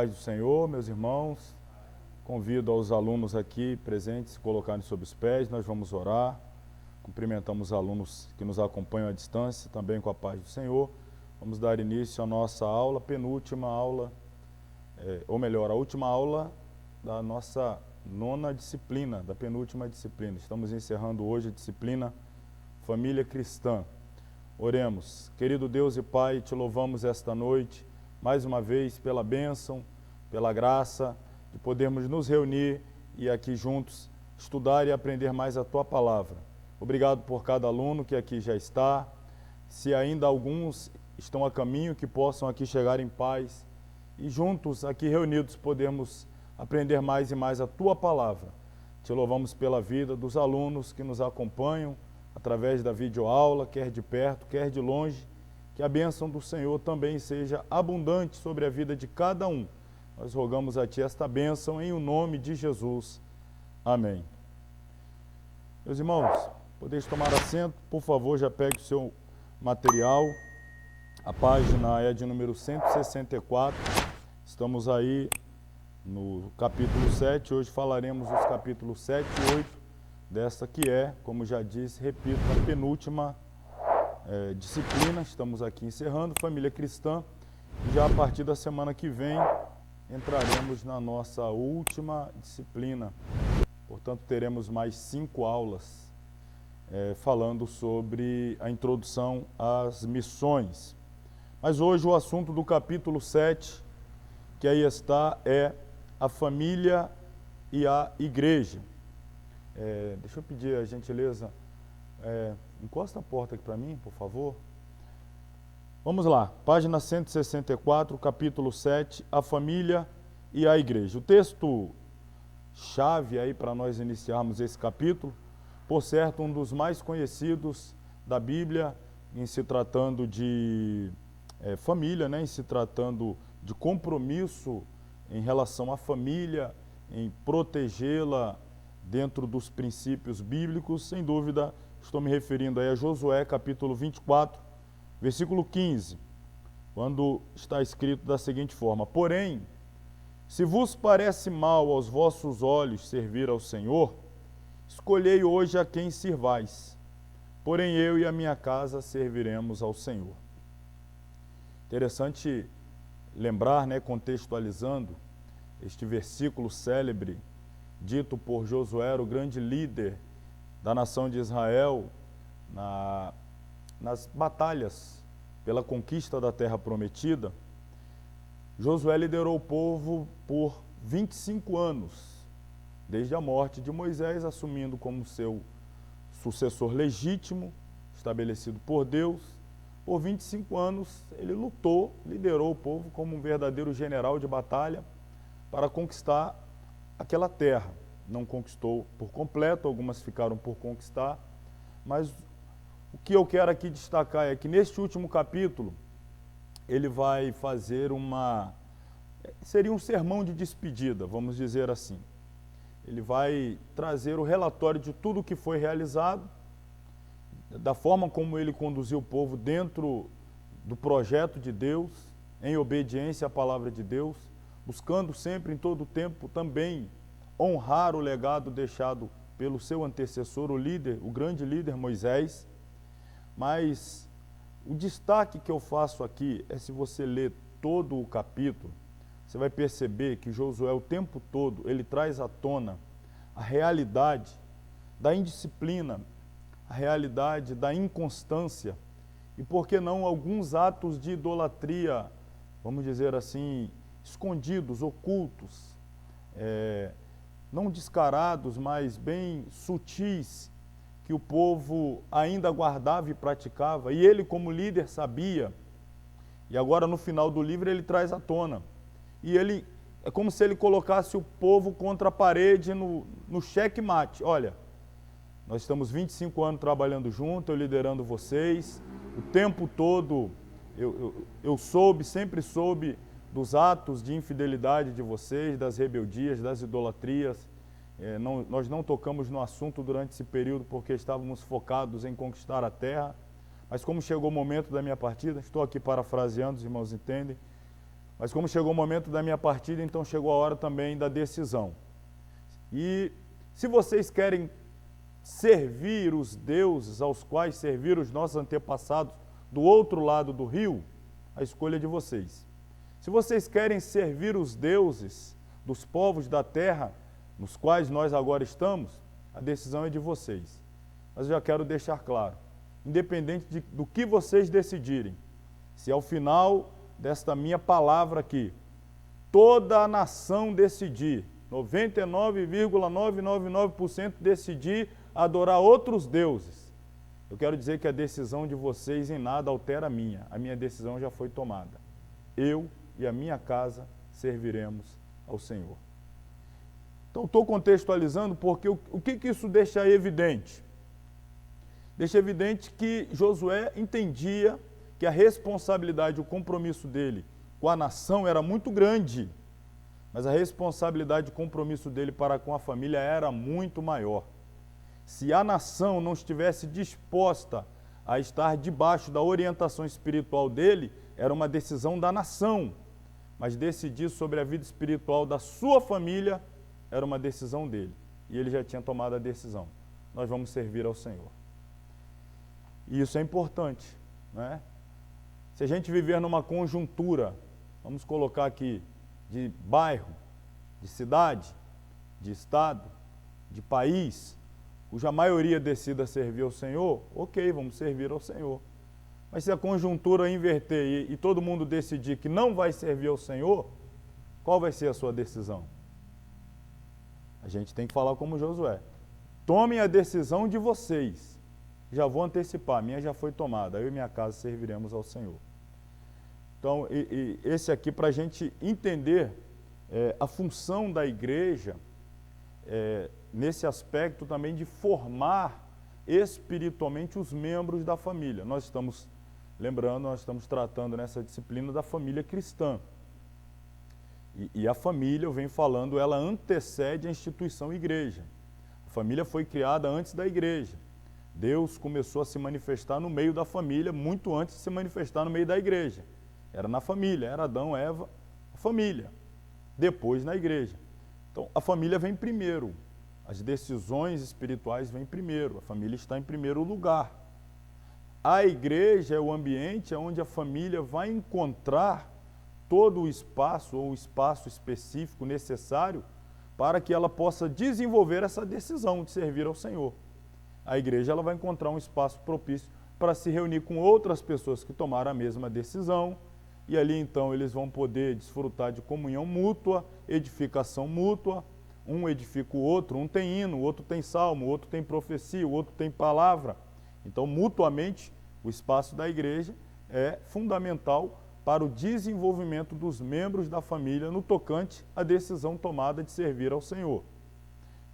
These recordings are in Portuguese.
paz do Senhor, meus irmãos. Convido aos alunos aqui presentes a se colocarem sob os pés, nós vamos orar. Cumprimentamos os alunos que nos acompanham à distância, também com a paz do Senhor. Vamos dar início à nossa aula, penúltima aula, a última aula da nossa nona disciplina, da penúltima disciplina. Estamos encerrando hoje a disciplina Família Cristã. Oremos. Querido Deus e Pai, te louvamos esta noite, mais uma vez, pela bênção, pela graça de podermos nos reunir e aqui juntos estudar e aprender mais a Tua Palavra. Obrigado por cada aluno que aqui já está. Se ainda alguns estão a caminho, que possam aqui chegar em paz e juntos, aqui reunidos, podemos aprender mais e mais a Tua Palavra. Te louvamos pela vida dos alunos que nos acompanham através da videoaula, quer de perto, quer de longe. Que a bênção do Senhor também seja abundante sobre a vida de cada um. Nós rogamos a Ti esta bênção em o nome de Jesus. Amém. Meus irmãos, podeis tomar assento, por favor, já pegue o seu material. A página é de número 164. Estamos aí no capítulo 7. Hoje falaremos os capítulos 7 e 8 desta que é, como já disse, repito, a penúltima disciplina. Estamos aqui encerrando Família Cristã e já a partir da semana que vem entraremos na nossa última disciplina. Portanto, teremos mais 5 aulas falando sobre a introdução às missões. Mas hoje o assunto do capítulo 7, que aí está, é a família e a igreja. Deixa eu pedir a gentileza, encosta a porta aqui para mim, por favor. Vamos lá, página 164, capítulo 7, a família e a igreja. O texto chave aí para nós iniciarmos esse capítulo, por certo, um dos mais conhecidos da Bíblia, em se tratando de família, né, em se tratando de compromisso em relação à família, em protegê-la dentro dos princípios bíblicos. Sem dúvida, estou me referindo aí a Josué, capítulo 24, versículo 15, quando está escrito da seguinte forma: porém, se vos parece mal aos vossos olhos servir ao Senhor, escolhei hoje a quem sirvais, porém eu e a minha casa serviremos ao Senhor. Interessante lembrar, né, contextualizando este versículo célebre, dito por Josué, o grande líder da nação de Israel, nas batalhas pela conquista da terra prometida. Josué liderou o povo por 25 anos, desde a morte de Moisés, assumindo como seu sucessor legítimo, estabelecido por Deus. Por 25 anos ele lutou, liderou o povo como um verdadeiro general de batalha para conquistar aquela terra. Não conquistou por completo, algumas ficaram por conquistar, mas o que eu quero aqui destacar é que neste último capítulo ele vai fazer seria um sermão de despedida, vamos dizer assim. Ele vai trazer o relatório de tudo o que foi realizado, da forma como ele conduziu o povo dentro do projeto de Deus, em obediência à palavra de Deus, buscando sempre, em todo o tempo, também honrar o legado deixado pelo seu antecessor, o líder, o grande líder Moisés. Mas o destaque que eu faço aqui é, se você ler todo o capítulo, você vai perceber que Josué, o tempo todo, ele traz à tona a realidade da indisciplina, a realidade da inconstância e, por que não, alguns atos de idolatria, vamos dizer assim, escondidos, ocultos, não descarados, mas bem sutis, que o povo ainda guardava e praticava, e ele, como líder, sabia. E agora, no final do livro, ele traz à tona. E ele, é como se ele colocasse o povo contra a parede no xeque-mate. Olha, nós estamos 25 anos trabalhando junto, eu liderando vocês, o tempo todo eu sempre soube dos atos de infidelidade de vocês, das rebeldias, das idolatrias. Nós não tocamos no assunto durante esse período porque estávamos focados em conquistar a terra, mas como chegou o momento da minha partida, estou aqui parafraseando, os irmãos entendem, Mas como chegou o momento da minha partida, então chegou a hora também da decisão. E se vocês querem servir os deuses aos quais serviram os nossos antepassados do outro lado do rio, a escolha é de vocês. Se vocês querem servir os deuses dos povos da terra, nos quais nós agora estamos, a decisão é de vocês. Mas eu já quero deixar claro, independente do que vocês decidirem, se ao final desta minha palavra aqui, toda a nação decidir, 99,999% decidir adorar outros deuses, eu quero dizer que a decisão de vocês em nada altera a minha decisão já foi tomada. Eu e a minha casa serviremos ao Senhor. Então, estou contextualizando porque o que isso deixa evidente? Deixa evidente que Josué entendia que a responsabilidade, o compromisso dele com a nação era muito grande, mas a responsabilidade e o compromisso dele para com a família era muito maior. Se a nação não estivesse disposta a estar debaixo da orientação espiritual dele, era uma decisão da nação, mas decidir sobre a vida espiritual da sua família era uma decisão dele, e ele já tinha tomado a decisão. Nós vamos servir ao Senhor. E isso é importante, né? Se a gente viver numa conjuntura, vamos colocar aqui, de bairro, de cidade, de estado, de país, cuja maioria decida servir ao Senhor, ok, vamos servir ao Senhor. Mas se a conjuntura inverter e todo mundo decidir que não vai servir ao Senhor, qual vai ser a sua decisão? A gente tem que falar como Josué. Tomem a decisão de vocês. Já vou antecipar, a minha já foi tomada, eu e minha casa serviremos ao Senhor. Então, esse aqui para a gente entender a função da igreja, nesse aspecto também de formar espiritualmente os membros da família. Nós estamos, lembrando, nós estamos tratando nessa disciplina da família cristã. E a família, eu venho falando, ela antecede a instituição igreja. A família foi criada antes da igreja. Deus começou a se manifestar no meio da família, muito antes de se manifestar no meio da igreja. Era na família, era Adão, Eva, a família. Depois na igreja. Então, a família vem primeiro. As decisões espirituais vêm primeiro. A família está em primeiro lugar. A igreja é o ambiente onde a família vai encontrar todo o espaço ou o espaço específico necessário para que ela possa desenvolver essa decisão de servir ao Senhor. A igreja ela vai encontrar um espaço propício para se reunir com outras pessoas que tomaram a mesma decisão, e ali então eles vão poder desfrutar de comunhão mútua, edificação mútua, um edifica o outro, um tem hino, o outro tem salmo, o outro tem profecia, o outro tem palavra. Então, mutuamente, o espaço da igreja é fundamental para o desenvolvimento dos membros da família no tocante à decisão tomada de servir ao Senhor.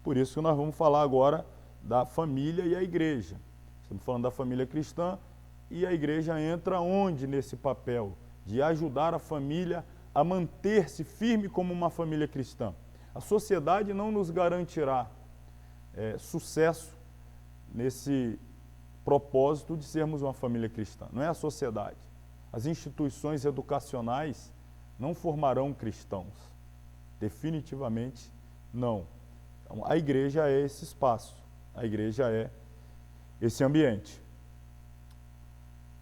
Por isso que nós vamos falar agora da família e a igreja. Estamos falando da família cristã e a igreja entra onde nesse papel? De ajudar a família a manter-se firme como uma família cristã. A sociedade não nos garantirá sucesso nesse propósito de sermos uma família cristã. Não é a sociedade. As instituições educacionais não formarão cristãos. Definitivamente não. Então, a igreja é esse espaço. A igreja é esse ambiente.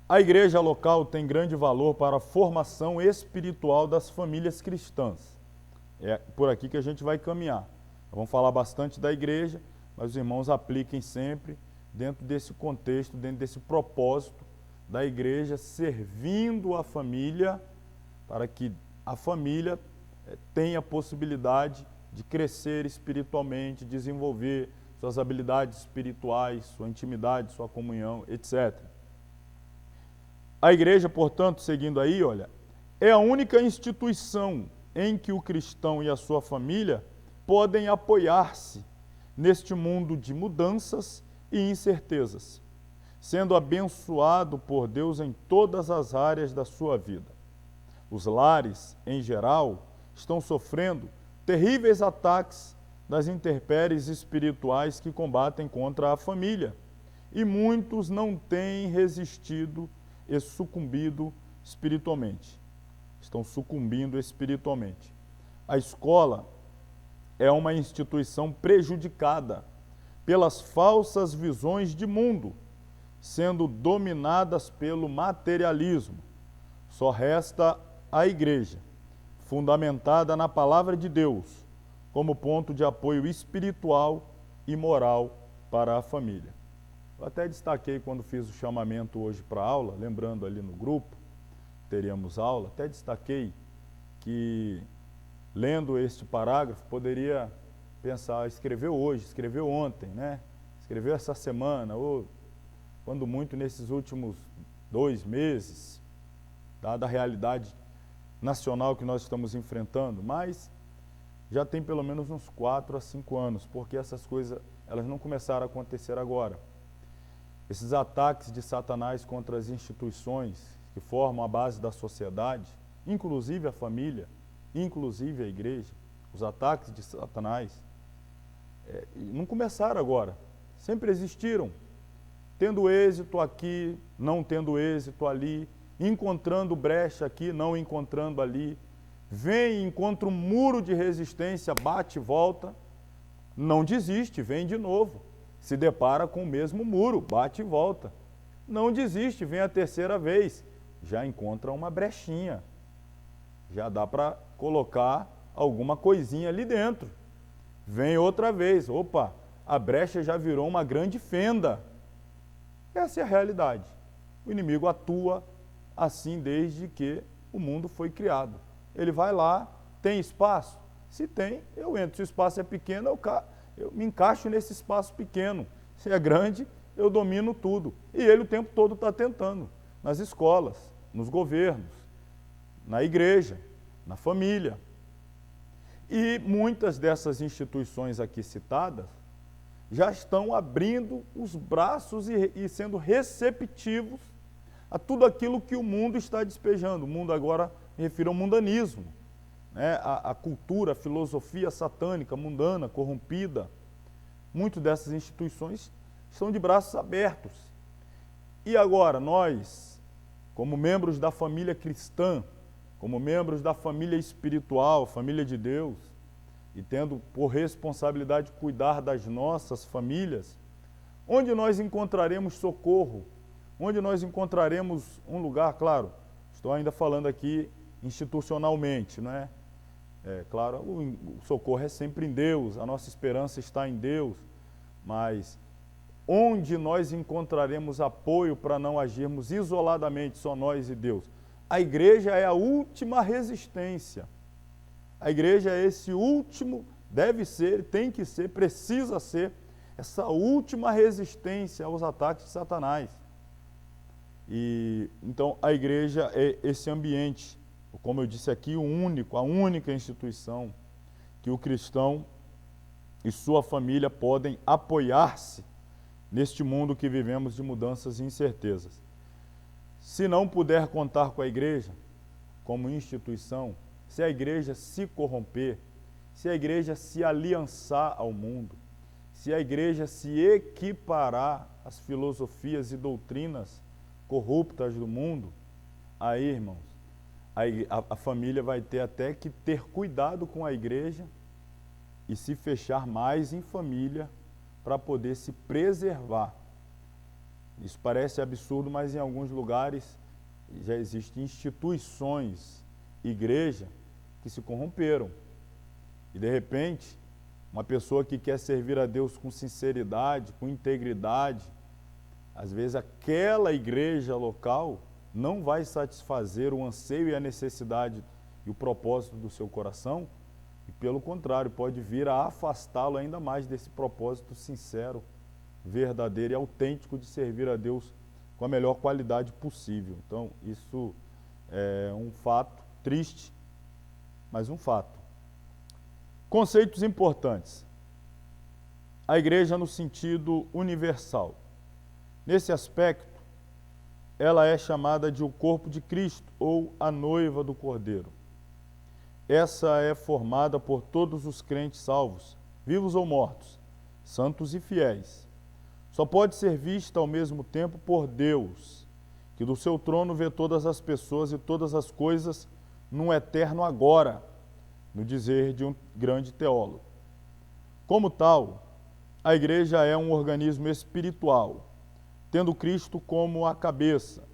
A igreja local tem grande valor para a formação espiritual das famílias cristãs. É por aqui que a gente vai caminhar. Vamos falar bastante da igreja, mas os irmãos apliquem sempre dentro desse contexto, dentro desse propósito da igreja servindo a família, para que a família tenha a possibilidade de crescer espiritualmente, desenvolver suas habilidades espirituais, sua intimidade, sua comunhão, etc. A igreja, portanto, seguindo aí, olha, é a única instituição em que o cristão e a sua família podem apoiar-se neste mundo de mudanças e incertezas, sendo abençoado por Deus em todas as áreas da sua vida. Os lares, em geral, estão sofrendo terríveis ataques das intempéries espirituais que combatem contra a família, e muitos não têm resistido e sucumbido espiritualmente. estão sucumbindo espiritualmente. A escola é uma instituição prejudicada pelas falsas visões de mundo, sendo dominadas pelo materialismo. Só resta a igreja, fundamentada na palavra de Deus, como ponto de apoio espiritual e moral para a família. Eu até destaquei quando fiz o chamamento hoje para a aula, lembrando ali no grupo, teríamos aula, até destaquei que, lendo este parágrafo, poderia pensar, escreveu hoje, escreveu ontem, né? Escreveu essa semana, ou quando muito nesses últimos 2 meses, dada a realidade nacional que nós estamos enfrentando, mas já tem pelo menos uns 4 a 5 anos, porque essas coisas, elas não começaram a acontecer agora. Esses ataques de Satanás contra as instituições que formam a base da sociedade, inclusive a família, inclusive a igreja, os ataques de Satanás, não começaram agora, sempre existiram, tendo êxito aqui, não tendo êxito ali, encontrando brecha aqui, não encontrando ali, vem, encontra um muro de resistência, bate e volta, não desiste, vem de novo, se depara com o mesmo muro, bate e volta, não desiste, vem a terceira vez, já encontra uma brechinha, já dá para colocar alguma coisinha ali dentro, vem outra vez, opa, a brecha já virou uma grande fenda. Essa é a realidade. O inimigo atua assim desde que o mundo foi criado. Ele vai lá, tem espaço? Se tem, eu entro. Se o espaço é pequeno, eu me encaixo nesse espaço pequeno. Se é grande, eu domino tudo. E ele o tempo todo está tentando, nas escolas, nos governos, na igreja, na família. E muitas dessas instituições aqui citadas já estão abrindo os braços e sendo receptivos a tudo aquilo que o mundo está despejando. O mundo agora, me refiro ao mundanismo, né? A cultura, a filosofia satânica, mundana, corrompida. Muitas dessas instituições estão de braços abertos. E agora, nós, como membros da família cristã, como membros da família espiritual, família de Deus, e tendo por responsabilidade cuidar das nossas famílias, onde nós encontraremos socorro, onde nós encontraremos um lugar, claro, estou ainda falando aqui institucionalmente, não é? Claro, o socorro é sempre em Deus, a nossa esperança está em Deus, mas onde nós encontraremos apoio para não agirmos isoladamente, só nós e Deus? A igreja é a última resistência. A igreja é esse último, deve ser, tem que ser, precisa ser, essa última resistência aos ataques de Satanás. E então a igreja é esse ambiente, como eu disse aqui, a única instituição que o cristão e sua família podem apoiar-se neste mundo que vivemos de mudanças e incertezas. Se não puder contar com a igreja como instituição, se a igreja se corromper, se a igreja se aliançar ao mundo, se a igreja se equiparar às filosofias e doutrinas corruptas do mundo, aí, irmãos, a família vai ter até que ter cuidado com a igreja e se fechar mais em família para poder se preservar. Isso parece absurdo, mas em alguns lugares já existem instituições, igreja, que se corromperam. E de repente, uma pessoa que quer servir a Deus com sinceridade, com integridade, às vezes aquela igreja local não vai satisfazer o anseio e a necessidade e o propósito do seu coração, e pelo contrário, pode vir a afastá-lo ainda mais desse propósito sincero, verdadeiro e autêntico de servir a Deus com a melhor qualidade possível. Então, isso é um fato triste, mas um fato. Conceitos importantes. A igreja no sentido universal. Nesse aspecto, ela é chamada de o corpo de Cristo ou a noiva do Cordeiro. Essa é formada por todos os crentes salvos, vivos ou mortos, santos e fiéis. Só pode ser vista ao mesmo tempo por Deus, que do seu trono vê todas as pessoas e todas as coisas num eterno agora, no dizer de um grande teólogo. Como tal, a igreja é um organismo espiritual, tendo Cristo como a cabeça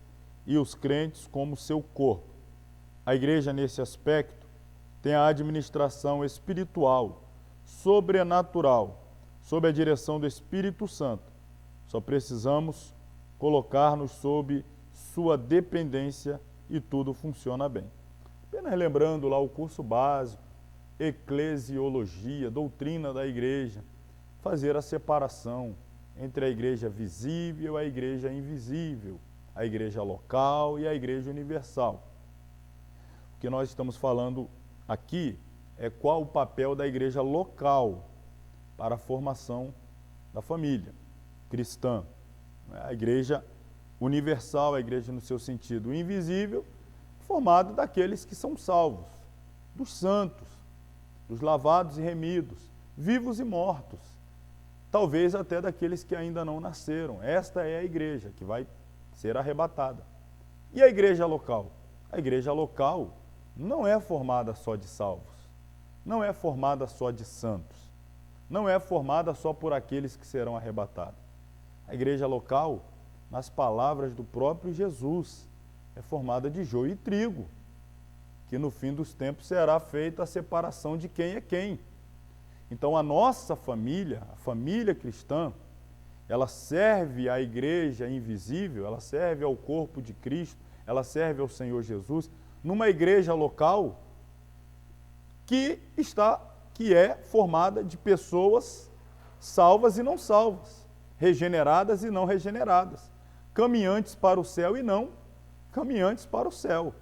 e os crentes como seu corpo. A igreja, nesse aspecto, tem a administração espiritual, sobrenatural, sob a direção do Espírito Santo. Só precisamos colocar-nos sob sua dependência e tudo funciona bem. Apenas lembrando lá o curso básico, eclesiologia, doutrina da igreja, fazer a separação entre a igreja visível e a igreja invisível, a igreja local e a igreja universal. O que nós estamos falando aqui é qual o papel da igreja local para a formação da família cristã. A igreja universal, a igreja no seu sentido invisível, formada daqueles que são salvos, dos santos, dos lavados e remidos, vivos e mortos, talvez até daqueles que ainda não nasceram. Esta é a igreja que vai ser arrebatada. E a igreja local? A igreja local não é formada só de salvos, não é formada só de santos, não é formada só por aqueles que serão arrebatados. A igreja local, nas palavras do próprio Jesus, é formada de joio e trigo, que no fim dos tempos será feita a separação de quem é quem. Então a nossa família, a família cristã, ela serve à igreja invisível, ela serve ao corpo de Cristo, ela serve ao Senhor Jesus, numa igreja local que é formada de pessoas salvas e não salvas, regeneradas e não regeneradas, caminhantes para o céu e não caminhantes para o céu.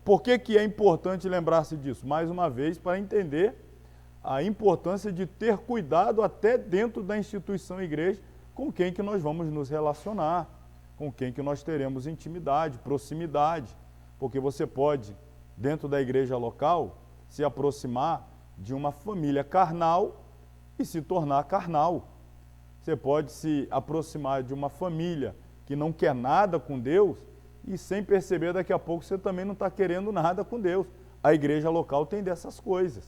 Por que é importante lembrar-se disso? Mais uma vez, para entender a importância de ter cuidado até dentro da instituição igreja com quem que nós vamos nos relacionar, com quem que nós teremos intimidade, proximidade, porque você pode, dentro da igreja local, se aproximar de uma família carnal e se tornar carnal. Você pode se aproximar de uma família que não quer nada com Deus e sem perceber daqui a pouco você também não está querendo nada com Deus. A igreja local tem dessas coisas.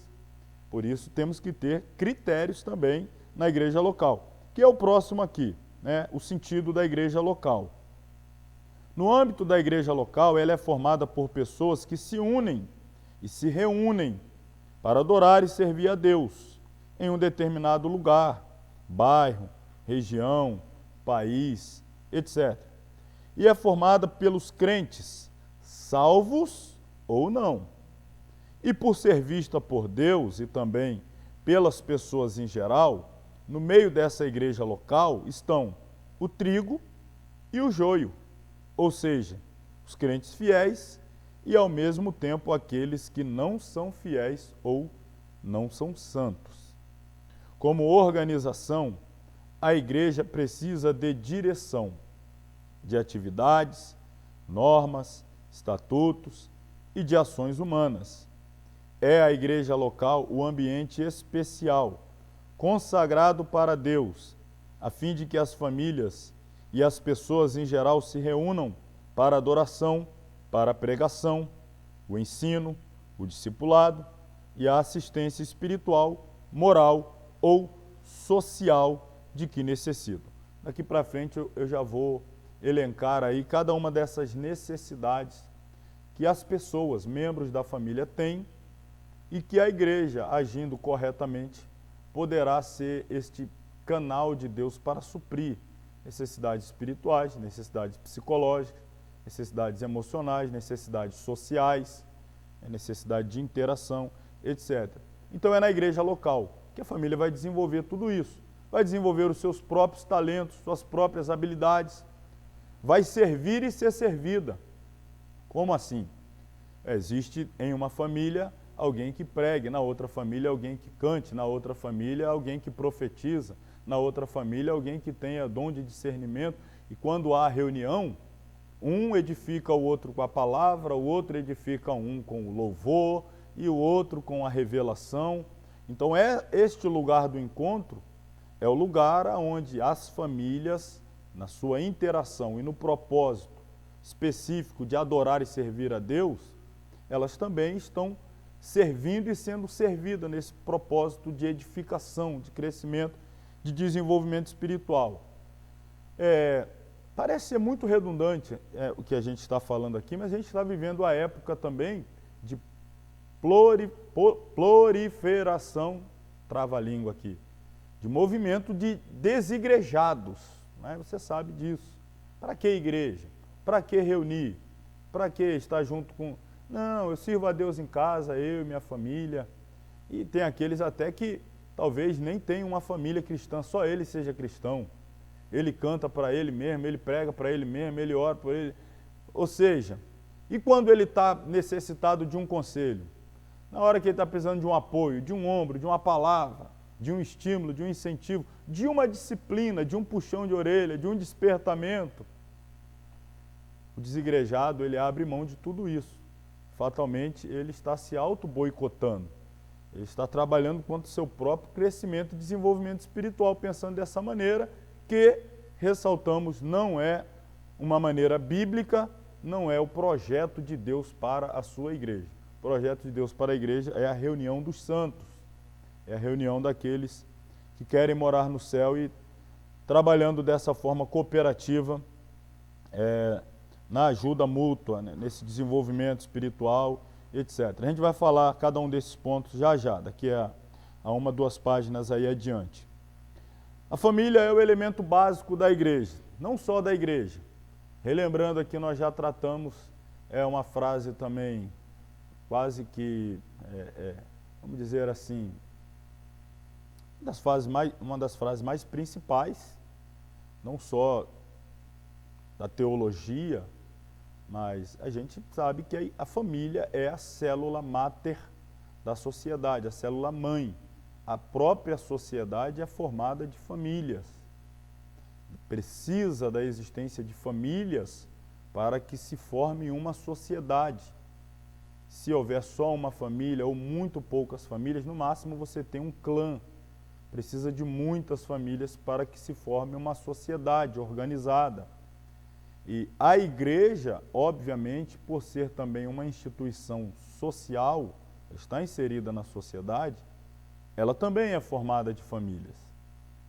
Por isso temos que ter critérios também na igreja local, que é o próximo aqui, né? O sentido da igreja local. No âmbito da igreja local, ela é formada por pessoas que se unem e se reúnem para adorar e servir a Deus em um determinado lugar, bairro, região, país, etc. E é formada pelos crentes, salvos ou não. E por ser vista por Deus e também pelas pessoas em geral, no meio dessa igreja local estão o trigo e o joio, ou seja, os crentes fiéis e ao mesmo tempo aqueles que não são fiéis ou não são santos. Como organização, a igreja precisa de direção, de atividades, normas, estatutos e de ações humanas. É a igreja local o ambiente especial, consagrado para Deus, a fim de que as famílias e as pessoas em geral se reúnam para a adoração, para a pregação, o ensino, o discipulado e a assistência espiritual, moral ou social de que necessitam. Daqui para frente eu já vou elencar aí cada uma dessas necessidades que as pessoas, membros da família, têm e que a igreja, agindo corretamente, poderá ser este canal de Deus para suprir necessidades espirituais, necessidades psicológicas, necessidades emocionais, necessidades sociais, necessidade de interação, etc. Então é na igreja local que a família vai desenvolver tudo isso, vai desenvolver os seus próprios talentos, suas próprias habilidades, vai servir e ser servida. Como assim? Existe em uma família alguém que pregue, na outra família alguém que cante, na outra família alguém que profetiza, na outra família alguém que tenha dom de discernimento, e quando há reunião, um edifica o outro com a palavra, o outro edifica um com o louvor e o outro com a revelação. Então este lugar do encontro é o lugar onde as famílias, na sua interação e no propósito específico de adorar e servir a Deus, elas também estão servindo e sendo servidas nesse propósito de edificação, de crescimento, de desenvolvimento espiritual. Parece ser muito redundante o que a gente está falando aqui, mas a gente está vivendo a época também de proliferação, trava-língua aqui, de movimento de desigrejados, né? Você sabe disso. Para que igreja? Para que reunir? Para que estar junto com... Não, eu sirvo a Deus em casa, eu e minha família. E tem aqueles até que talvez nem tenham uma família cristã, só ele seja cristão. Ele canta para ele mesmo, ele prega para ele mesmo, ele ora por ele. Ou seja, e quando ele está necessitado de um conselho? Na hora que ele está precisando de um apoio, de um ombro, de uma palavra, de um estímulo, de um incentivo, de uma disciplina, de um puxão de orelha, de um despertamento, o desigrejado, ele abre mão de tudo isso. Fatalmente, ele está se auto-boicotando. Ele está trabalhando contra o seu próprio crescimento e desenvolvimento espiritual, pensando dessa maneira que, ressaltamos, não é uma maneira bíblica, não é o projeto de Deus para a sua igreja. O projeto de Deus para a igreja é a reunião dos santos, é a reunião daqueles que querem morar no céu e trabalhando dessa forma cooperativa, na ajuda mútua, né, nesse desenvolvimento espiritual, etc. A gente vai falar cada um desses pontos já, daqui a 1, 2 páginas aí adiante. A família é o elemento básico da igreja, não só da igreja. Relembrando aqui, nós já tratamos, uma frase também quase que, vamos dizer assim, uma das frases mais principais, não só da teologia, mas a gente sabe que a família é a célula máter da sociedade, a célula mãe. A própria sociedade é formada de famílias. Precisa da existência de famílias para que se forme uma sociedade. Se houver só uma família ou muito poucas famílias, no máximo você tem um clã. Precisa de muitas famílias para que se forme uma sociedade organizada. E a igreja, obviamente, por ser também uma instituição social, está inserida na sociedade, ela também é formada de famílias.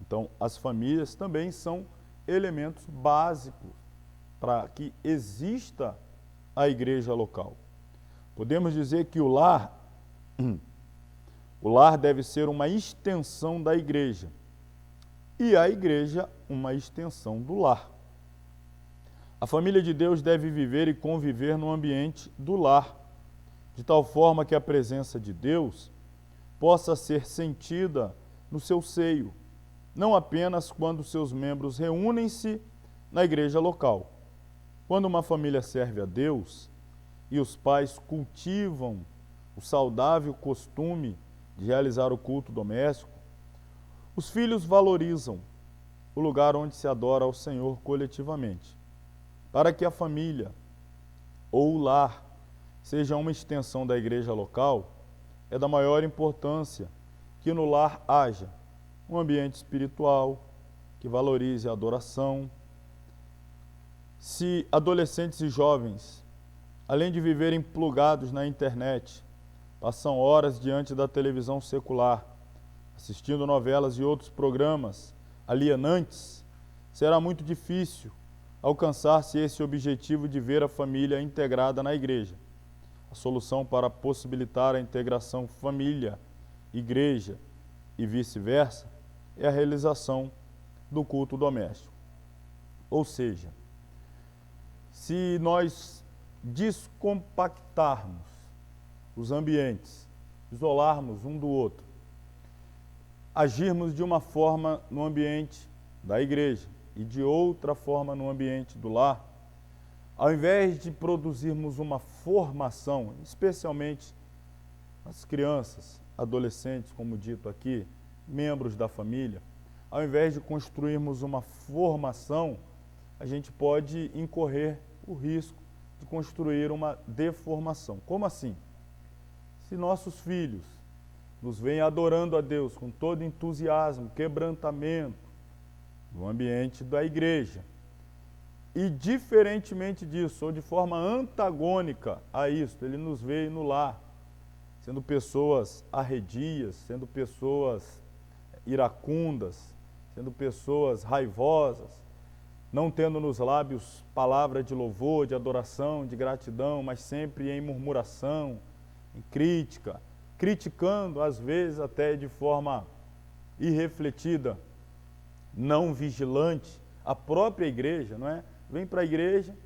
Então, as famílias também são elementos básicos para que exista a igreja local. Podemos dizer que o lar deve ser uma extensão da igreja e a igreja uma extensão do lar. A família de Deus deve viver e conviver no ambiente do lar, de tal forma que a presença de Deus possa ser sentida no seu seio, não apenas quando seus membros reúnem-se na igreja local. Quando uma família serve a Deus e os pais cultivam o saudável costume de realizar o culto doméstico, os filhos valorizam o lugar onde se adora ao Senhor coletivamente. Para que a família ou o lar seja uma extensão da igreja local, é da maior importância que no lar haja um ambiente espiritual que valorize a adoração. Se adolescentes e jovens, além de viverem plugados na internet, passam horas diante da televisão secular, assistindo novelas e outros programas alienantes, será muito difícil alcançar-se esse objetivo de ver a família integrada na igreja. A solução para possibilitar a integração família, igreja e vice-versa é a realização do culto doméstico. Ou seja, se nós descompactarmos os ambientes, isolarmos um do outro, agirmos de uma forma no ambiente da igreja e de outra forma no ambiente do lar, ao invés de produzirmos uma formação, especialmente as crianças, adolescentes, como dito aqui, membros da família, ao invés de construirmos uma formação, a gente pode incorrer o risco de construir uma deformação. Como assim? Se nossos filhos nos veem adorando a Deus com todo entusiasmo, quebrantamento, no ambiente da igreja, E diferentemente disso, ou de forma antagônica a isso, ele nos vê no lar, sendo pessoas arredias, sendo pessoas iracundas, sendo pessoas raivosas, não tendo nos lábios palavra de louvor, de adoração, de gratidão, mas sempre em murmuração, em crítica, criticando às vezes até de forma irrefletida, não vigilante, a própria igreja, não é? Vem para a igreja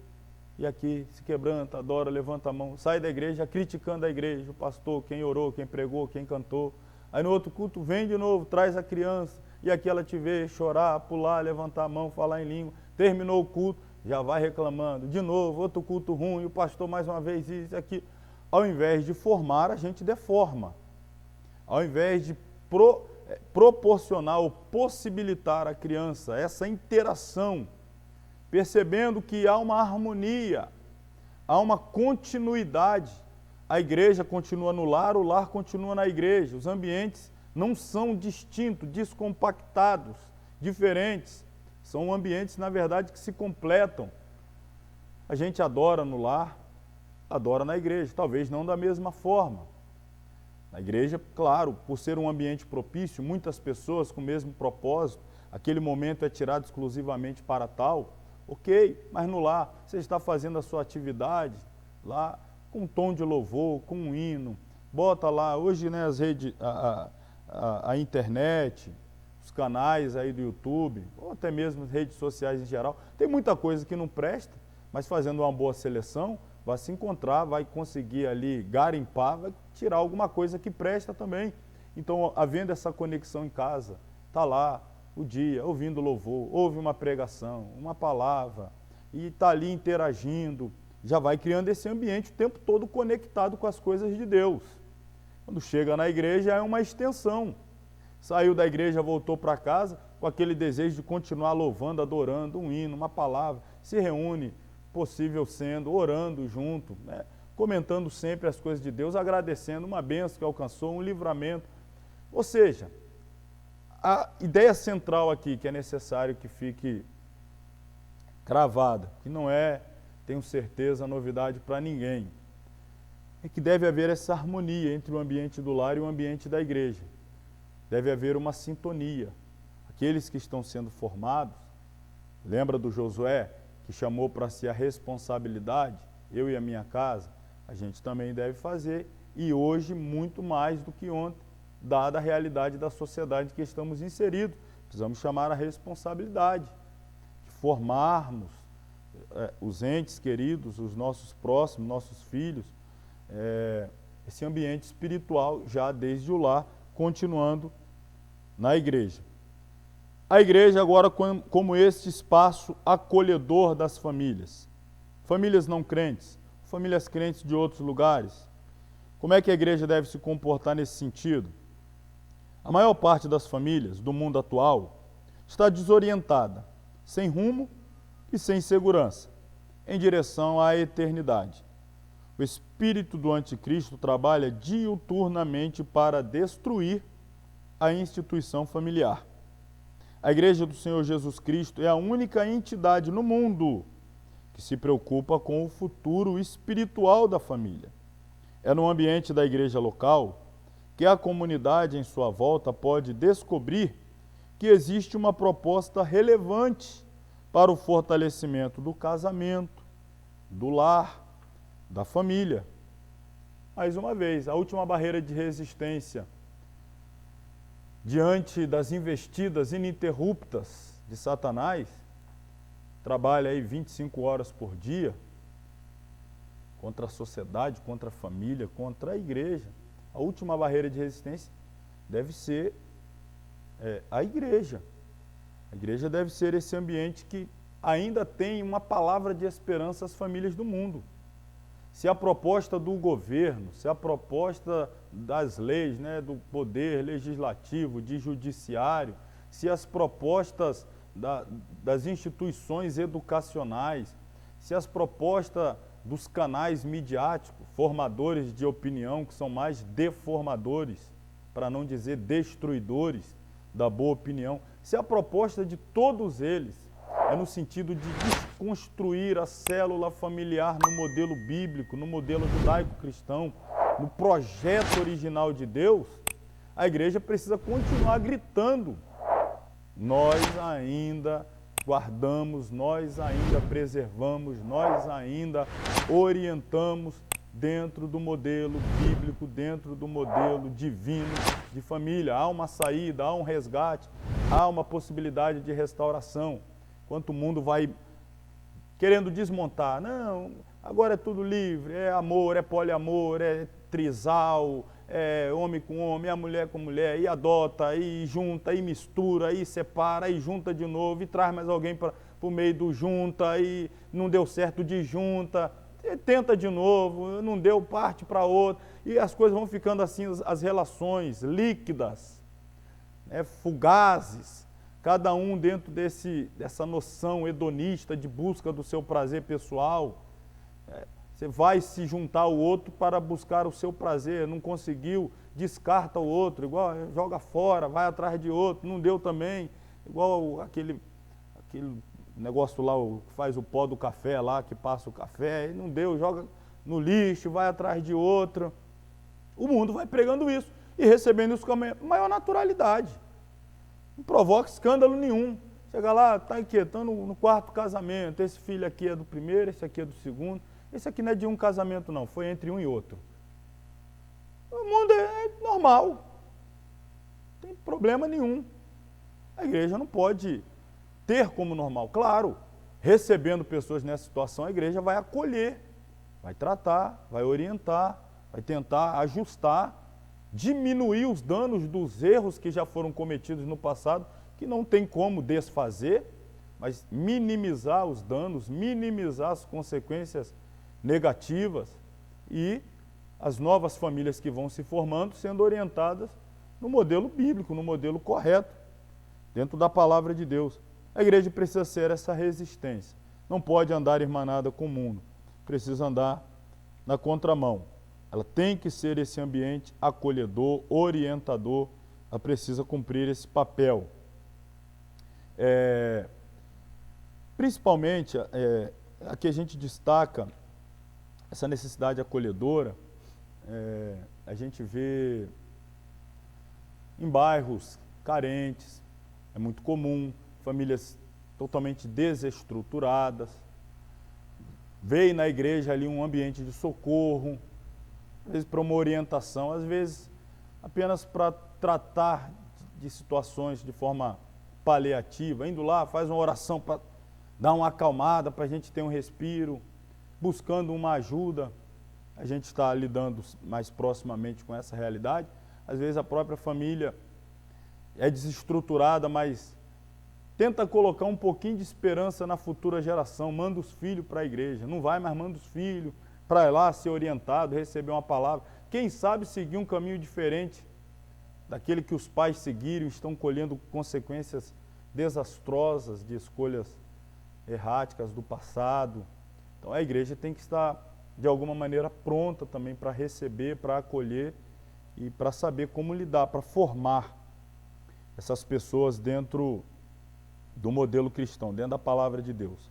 e aqui se quebranta, adora, levanta a mão, sai da igreja criticando a igreja, o pastor, quem orou, quem pregou, quem cantou. Aí no outro culto vem de novo, traz a criança e aqui ela te vê chorar, pular, levantar a mão, falar em língua. Terminou o culto, já vai reclamando. De novo, outro culto ruim, o pastor mais uma vez isso e aquilo. Ao invés de formar, a gente deforma. Ao invés de proporcionar ou possibilitar à criança essa interação, percebendo que há uma harmonia, há uma continuidade. A igreja continua no lar, o lar continua na igreja. Os ambientes não são distintos, descompactados, diferentes. São ambientes, na verdade, que se completam. A gente adora no lar, adora na igreja, talvez não da mesma forma. Na igreja, claro, por ser um ambiente propício, muitas pessoas com o mesmo propósito, aquele momento é tirado exclusivamente para tal, ok, mas no lar, você está fazendo a sua atividade lá com um tom de louvor, com um hino, bota lá, hoje né, as redes, a internet, os canais aí do YouTube, ou até mesmo as redes sociais em geral, tem muita coisa que não presta, mas fazendo uma boa seleção, vai se encontrar, vai conseguir ali garimpar, vai tirar alguma coisa que presta também. Então, havendo essa conexão em casa, está lá o dia, ouvindo louvor, ouve uma pregação, uma palavra, e está ali interagindo, já vai criando esse ambiente o tempo todo conectado com as coisas de Deus. Quando chega na igreja é uma extensão. Saiu da igreja, voltou para casa com aquele desejo de continuar louvando, adorando, um hino, uma palavra, se reúne, possível sendo, orando junto, né? Comentando sempre as coisas de Deus, agradecendo uma bênção que alcançou, um livramento. Ou seja, a ideia central aqui, que é necessário que fique cravada, que não é, tenho certeza, novidade para ninguém, é que deve haver essa harmonia entre o ambiente do lar e o ambiente da igreja. Deve haver uma sintonia. Aqueles que estão sendo formados, lembra do Josué, que chamou para si a responsabilidade, eu e a minha casa, a gente também deve fazer, e hoje muito mais do que ontem, dada a realidade da sociedade que estamos inseridos. Precisamos chamar a responsabilidade de formarmos os entes queridos, os nossos próximos, nossos filhos, esse ambiente espiritual já desde o lar, continuando na igreja. A igreja agora como este espaço acolhedor das famílias. Famílias não crentes, famílias crentes de outros lugares. Como é que a igreja deve se comportar nesse sentido? A maior parte das famílias do mundo atual está desorientada, sem rumo e sem segurança, em direção à eternidade. O espírito do anticristo trabalha diuturnamente para destruir a instituição familiar. A Igreja do Senhor Jesus Cristo é a única entidade no mundo que se preocupa com o futuro espiritual da família. É no ambiente da igreja local que a comunidade em sua volta pode descobrir que existe uma proposta relevante para o fortalecimento do casamento, do lar, da família. Mais uma vez, a última barreira de resistência diante das investidas ininterruptas de Satanás, trabalha aí 25 horas por dia contra a sociedade, contra a família, contra a igreja. A última barreira de resistência deve ser a igreja. A igreja deve ser esse ambiente que ainda tem uma palavra de esperança às famílias do mundo. Se a proposta do governo, se a proposta das leis, né, do poder legislativo, de judiciário, se as propostas das instituições educacionais, se as propostas dos canais midiáticos, formadores de opinião, que são mais deformadores, para não dizer destruidores da boa opinião, se a proposta de todos eles é no sentido de desconstruir a célula familiar no modelo bíblico, no modelo judaico-cristão, no projeto original de Deus, a igreja precisa continuar gritando. Nós ainda guardamos, nós ainda preservamos, nós ainda orientamos dentro do modelo bíblico, dentro do modelo divino de família. Há uma saída, há um resgate, há uma possibilidade de restauração. Enquanto o mundo vai querendo desmontar, não, agora é tudo livre, é amor, é poliamor, é trisal, é homem com homem, é mulher com mulher, e adota, e junta, e mistura, e separa, e junta de novo, e traz mais alguém para o meio do junta, e não deu certo de junta, tenta de novo, não deu, parte para outra, e as coisas vão ficando assim, as relações líquidas, fugazes, cada um dentro dessa noção hedonista de busca do seu prazer pessoal. Você vai se juntar ao outro para buscar o seu prazer, não conseguiu, descarta o outro, igual joga fora, vai atrás de outro, não deu também, igual aquele negócio lá, que faz o pó do café lá, que passa o café, e não deu, joga no lixo, vai atrás de outro. O mundo vai pregando isso e recebendo isso com a maior naturalidade. Não provoca escândalo nenhum. Chega lá, está inquietando no quarto casamento, esse filho aqui é do primeiro, esse aqui é do segundo. Esse aqui não é de um casamento não, foi entre um e outro. O mundo é normal, não tem problema nenhum. A igreja não pode ter como normal. Claro, recebendo pessoas nessa situação, a igreja vai acolher, vai tratar, vai orientar, vai tentar ajustar, diminuir os danos dos erros que já foram cometidos no passado, que não tem como desfazer, mas minimizar os danos, minimizar as consequências negativas e as novas famílias que vão se formando sendo orientadas no modelo bíblico, no modelo correto, dentro da palavra de Deus. A igreja precisa ser essa resistência, não pode andar irmanada com o mundo, precisa andar na contramão. Ela tem que ser esse ambiente acolhedor, orientador, ela precisa cumprir esse papel. Principalmente, aqui a gente destaca essa necessidade acolhedora, a gente vê em bairros carentes, é muito comum, famílias totalmente desestruturadas, veio na igreja ali um ambiente de socorro, às vezes para uma orientação, às vezes apenas para tratar de situações de forma paliativa, indo lá, faz uma oração para dar uma acalmada, para a gente ter um respiro, buscando uma ajuda. A gente está lidando mais proximamente com essa realidade. Às vezes a própria família é desestruturada, mas tenta colocar um pouquinho de esperança na futura geração, manda os filhos para a igreja, não vai, mas manda os filhos para ir lá ser orientado, receber uma palavra. Quem sabe seguir um caminho diferente daquele que os pais seguiram, estão colhendo consequências desastrosas de escolhas erráticas do passado. Então a igreja tem que estar, de alguma maneira, pronta também para receber, para acolher e para saber como lidar, para formar essas pessoas dentro do modelo cristão, dentro da palavra de Deus.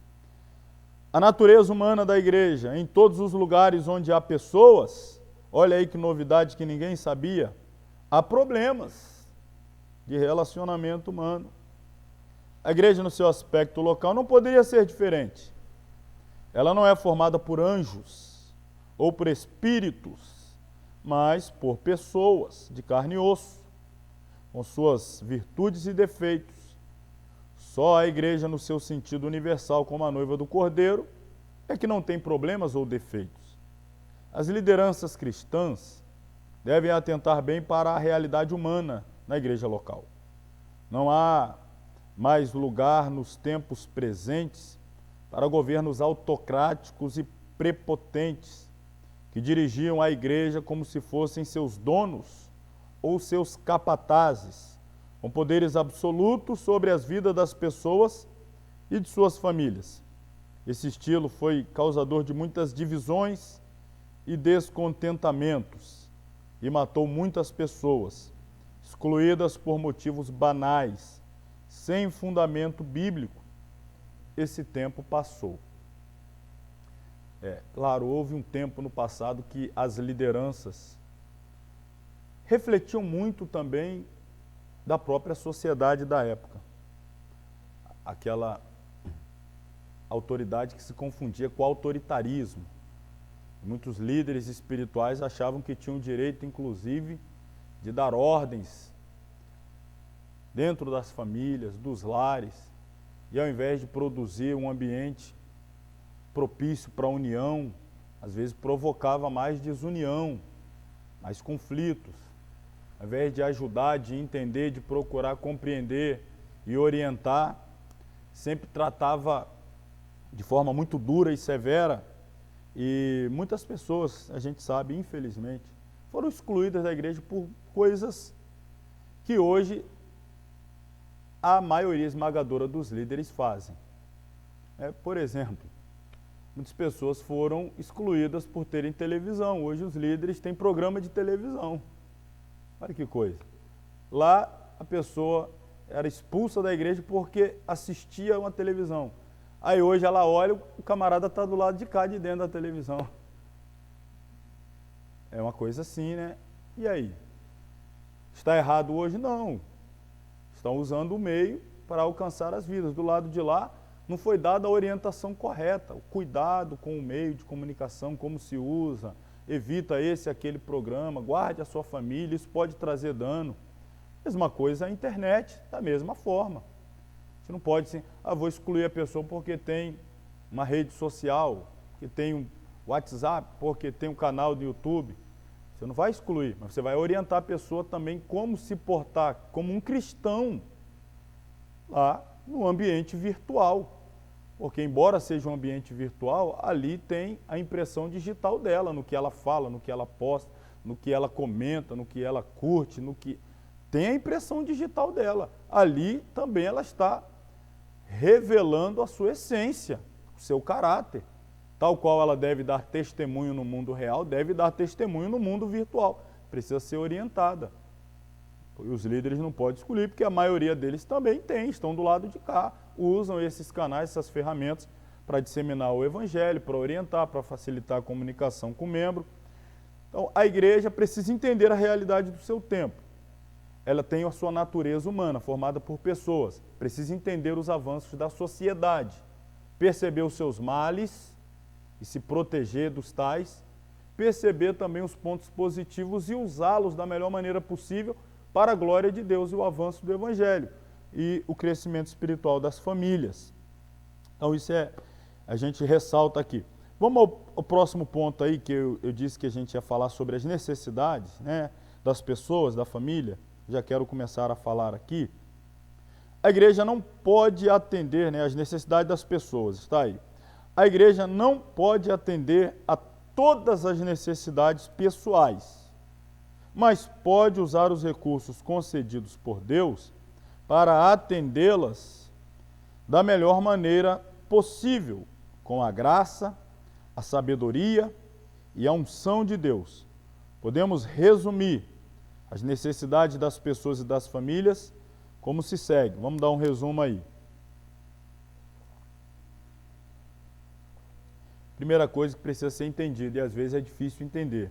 A natureza humana da igreja, em todos os lugares onde há pessoas, olha aí que novidade que ninguém sabia, há problemas de relacionamento humano. A igreja, no seu aspecto local, não poderia ser diferente. Ela não é formada por anjos ou por espíritos, mas por pessoas de carne e osso, com suas virtudes e defeitos. Só a igreja, no seu sentido universal, como a noiva do Cordeiro, é que não tem problemas ou defeitos. As lideranças cristãs devem atentar bem para a realidade humana na igreja local. Não há mais lugar nos tempos presentes para governos autocráticos e prepotentes que dirigiam a igreja como se fossem seus donos ou seus capatazes, com poderes absolutos sobre as vidas das pessoas e de suas famílias. Esse estilo foi causador de muitas divisões e descontentamentos e matou muitas pessoas, excluídas por motivos banais, sem fundamento bíblico. esse tempo passou. Claro, houve um tempo no passado que as lideranças refletiam muito também da própria sociedade da época. Aquela autoridade que se confundia com o autoritarismo. Muitos líderes espirituais achavam que tinham o direito, inclusive, de dar ordens dentro das famílias, dos lares, e ao invés de produzir um ambiente propício para a união, às vezes provocava mais desunião, mais conflitos. Ao invés de ajudar, de entender, de procurar compreender e orientar, sempre tratava de forma muito dura e severa. E muitas pessoas, a gente sabe, infelizmente, foram excluídas da igreja por coisas que hoje a maioria esmagadora dos líderes fazem. Por exemplo, muitas pessoas foram excluídas por terem televisão. Hoje os líderes têm programa de televisão. Olha que coisa. Lá a pessoa era expulsa da igreja porque assistia a uma televisão. Aí hoje ela olha, o camarada está do lado de cá, de dentro da televisão. É uma coisa assim, né? E aí? Está errado hoje? Não. Estão usando o meio para alcançar as vidas. Do lado de lá, não foi dada a orientação correta, o cuidado com o meio de comunicação, como se usa, evita esse e aquele programa, guarde a sua família, isso pode trazer dano. Mesma coisa a internet, da mesma forma. Você não pode assim, vou excluir a pessoa porque tem uma rede social, porque tem um WhatsApp, porque tem um canal do YouTube. Você não vai excluir, mas você vai orientar a pessoa também como se portar como um cristão lá no ambiente virtual. Porque embora seja um ambiente virtual, ali tem a impressão digital dela, no que ela fala, no que ela posta, no que ela comenta, no que ela curte, no que... Tem a impressão digital dela. Ali também ela está revelando a sua essência, o seu caráter. Tal qual ela deve dar testemunho no mundo real, deve dar testemunho no mundo virtual. Precisa ser orientada. E os líderes não podem escolher, porque a maioria deles também tem, estão do lado de cá, usam esses canais, essas ferramentas para disseminar o evangelho, para orientar, para facilitar a comunicação com o membro. Então, a igreja precisa entender a realidade do seu tempo. Ela tem a sua natureza humana, formada por pessoas. Precisa entender os avanços da sociedade, perceber os seus males e se proteger dos tais, perceber também os pontos positivos e usá-los da melhor maneira possível para a glória de Deus e o avanço do evangelho e o crescimento espiritual das famílias. Então isso a gente ressalta aqui. Vamos ao próximo ponto aí, que eu disse que a gente ia falar sobre as necessidades, né, das pessoas, da família. Já quero começar a falar aqui. A igreja não pode atender, né, as necessidades das pessoas, está aí. A igreja não pode atender a todas as necessidades pessoais, mas pode usar os recursos concedidos por Deus para atendê-las da melhor maneira possível, com a graça, a sabedoria e a unção de Deus. Podemos resumir as necessidades das pessoas e das famílias como se segue. Vamos dar um resumo aí. Primeira coisa que precisa ser entendida, e às vezes é difícil entender.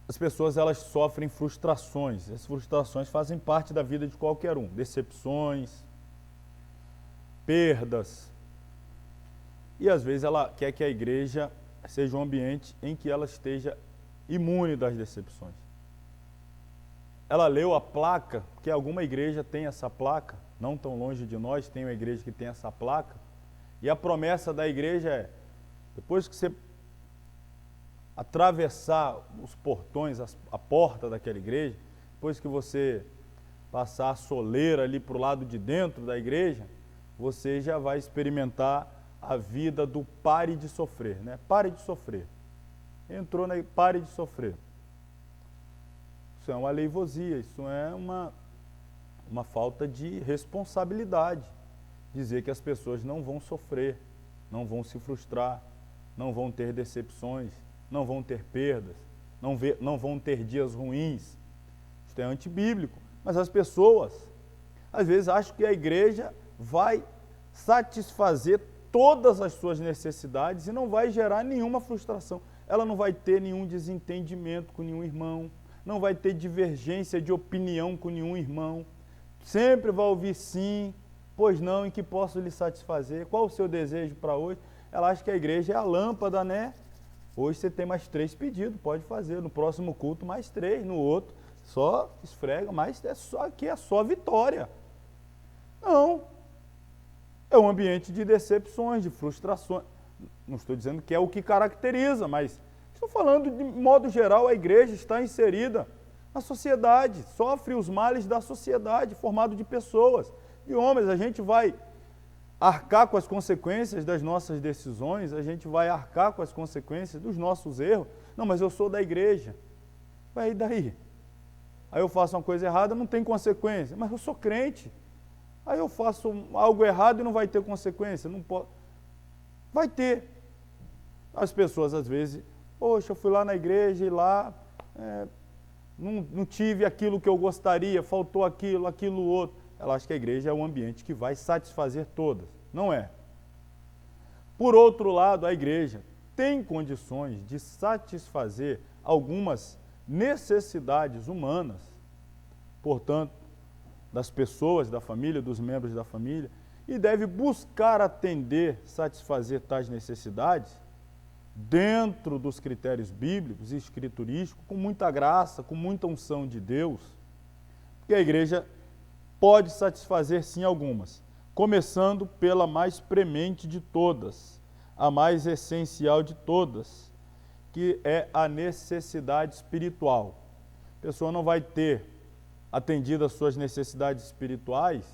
As pessoas, elas sofrem frustrações. Essas frustrações fazem parte da vida de qualquer um. Decepções, perdas. E às vezes ela quer que a igreja seja um ambiente em que ela esteja imune das decepções. Ela leu a placa, porque alguma igreja tem essa placa, não tão longe de nós, tem uma igreja que tem essa placa, e a promessa da igreja é, depois que você atravessar os portões, a porta daquela igreja, depois que você passar a soleira ali para o lado de dentro da igreja, você já vai experimentar a vida do pare de sofrer, né? Pare de sofrer. Entrou na pare de sofrer. Isso é uma aleivosia, isso é uma falta de responsabilidade. Dizer que as pessoas não vão sofrer, não vão se frustrar, não vão ter decepções, não vão ter perdas, não vão ter dias ruins. Isso é antibíblico. Mas as pessoas, às vezes, acham que a igreja vai satisfazer todas as suas necessidades e não vai gerar nenhuma frustração. Ela não vai ter nenhum desentendimento com nenhum irmão, não vai ter divergência de opinião com nenhum irmão. Sempre vai ouvir sim, pois não, em que posso lhe satisfazer? Qual o seu desejo para hoje? Ela acha que a igreja é a lâmpada, né? Hoje você tem mais 3 pedidos, pode fazer. No próximo culto, mais 3. No outro, só esfrega, mas aqui é só vitória. Não. É um ambiente de decepções, de frustrações. Não estou dizendo que é o que caracteriza, mas estou falando de modo geral, a igreja está inserida na sociedade, sofre os males da sociedade, formado de pessoas e homens. A gente vai arcar com as consequências das nossas decisões, a gente vai arcar com as consequências dos nossos erros. Não, mas eu sou da igreja. Vai, e daí? Aí eu faço uma coisa errada, não tem consequência, mas eu sou crente. Aí eu faço algo errado e não vai ter consequência, não pode. Vai ter. As pessoas às vezes, poxa, eu fui lá na igreja e lá não tive aquilo que eu gostaria, faltou aquilo outro. Ela acha que a igreja é um ambiente que vai satisfazer todas. Não é. Por outro lado, a igreja tem condições de satisfazer algumas necessidades humanas, portanto, das pessoas da família, dos membros da família, e deve buscar atender, satisfazer tais necessidades dentro dos critérios bíblicos e escriturísticos, com muita graça, com muita unção de Deus, porque a igreja pode satisfazer sim algumas, começando pela mais premente de todas, a mais essencial de todas, que é a necessidade espiritual. A pessoa não vai ter atendido às suas necessidades espirituais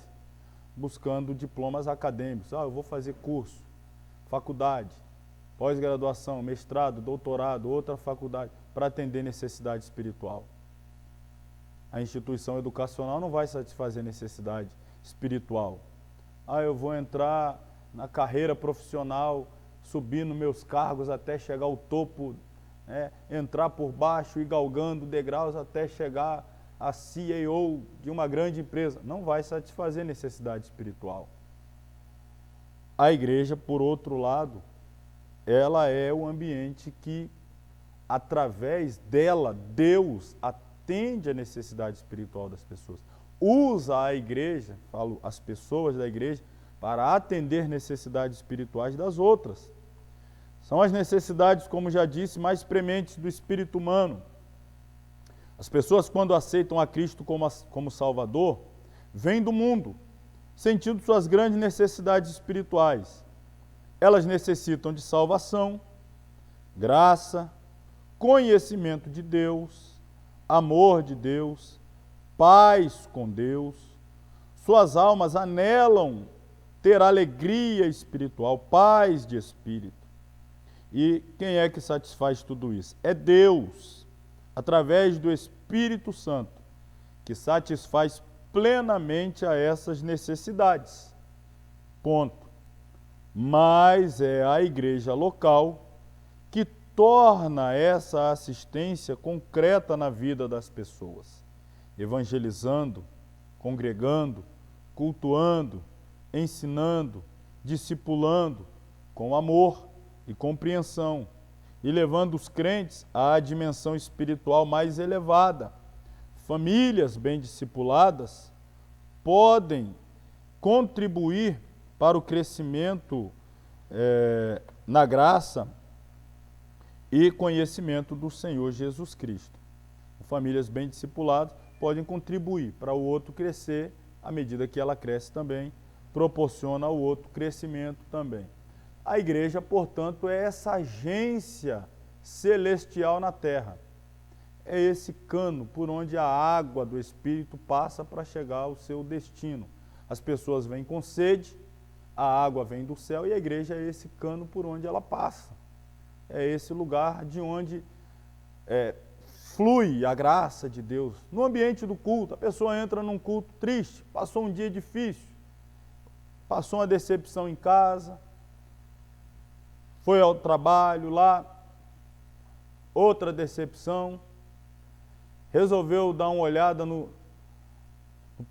buscando diplomas acadêmicos. Eu vou fazer curso, faculdade, pós-graduação, mestrado, doutorado, outra faculdade, para atender necessidade espiritual. A instituição educacional não vai satisfazer necessidade espiritual. Eu vou entrar na carreira profissional, subir nos meus cargos até chegar ao topo, entrar por baixo e galgando degraus até chegar a CEO de uma grande empresa. Não vai satisfazer necessidade espiritual. A igreja, por outro lado, ela é o ambiente que, através dela, Deus atende a necessidade espiritual das pessoas. Usa a igreja, falo as pessoas da igreja, para atender necessidades espirituais das outras. São as necessidades, como já disse, mais prementes do espírito humano. As pessoas, quando aceitam a Cristo como Salvador, vêm do mundo, sentindo suas grandes necessidades espirituais. Elas necessitam de salvação, graça, conhecimento de Deus, amor de Deus, paz com Deus. Suas almas anelam ter alegria espiritual, paz de espírito. E quem é que satisfaz tudo isso? É Deus, através do Espírito Santo, que satisfaz plenamente a essas necessidades. Ponto. Mas é a igreja local que torna essa assistência concreta na vida das pessoas, evangelizando, congregando, cultuando, ensinando, discipulando, com amor e compreensão, e levando os crentes à dimensão espiritual mais elevada. Famílias bem discipuladas podem contribuir para o crescimento na graça e conhecimento do Senhor Jesus Cristo. Famílias bem discipuladas podem contribuir para o outro crescer, à medida que ela cresce também, proporciona ao outro crescimento também. A igreja, portanto, é essa agência celestial na terra. É esse cano por onde a água do Espírito passa para chegar ao seu destino. As pessoas vêm com sede, a água vem do céu e a igreja é esse cano por onde ela passa. É esse lugar de onde flui a graça de Deus. No ambiente do culto, a pessoa entra num culto triste, passou um dia difícil, passou uma decepção em casa, foi ao trabalho lá, outra decepção, resolveu dar uma olhada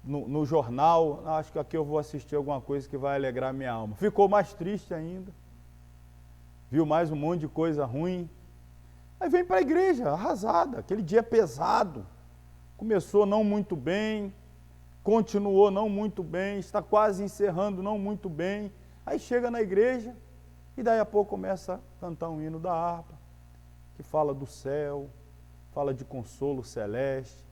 no jornal, acho que aqui eu vou assistir alguma coisa que vai alegrar minha alma. Ficou mais triste ainda, viu mais um monte de coisa ruim. Aí vem para a igreja, arrasada, aquele dia pesado. Começou não muito bem, continuou não muito bem, está quase encerrando não muito bem. Aí chega na igreja e daí a pouco começa a cantar um hino da harpa, que fala do céu, fala de consolo celeste,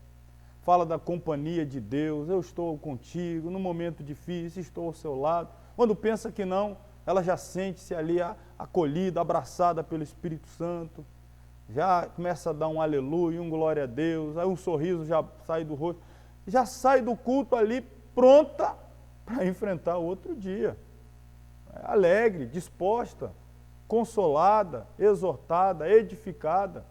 fala da companhia de Deus, eu estou contigo, no momento difícil, estou ao seu lado. Quando pensa que não, ela já sente-se ali acolhida, abraçada pelo Espírito Santo, já começa a dar um aleluia, um glória a Deus, aí um sorriso já sai do rosto, já sai do culto ali pronta para enfrentar o outro dia. Alegre, disposta, consolada, exortada, edificada.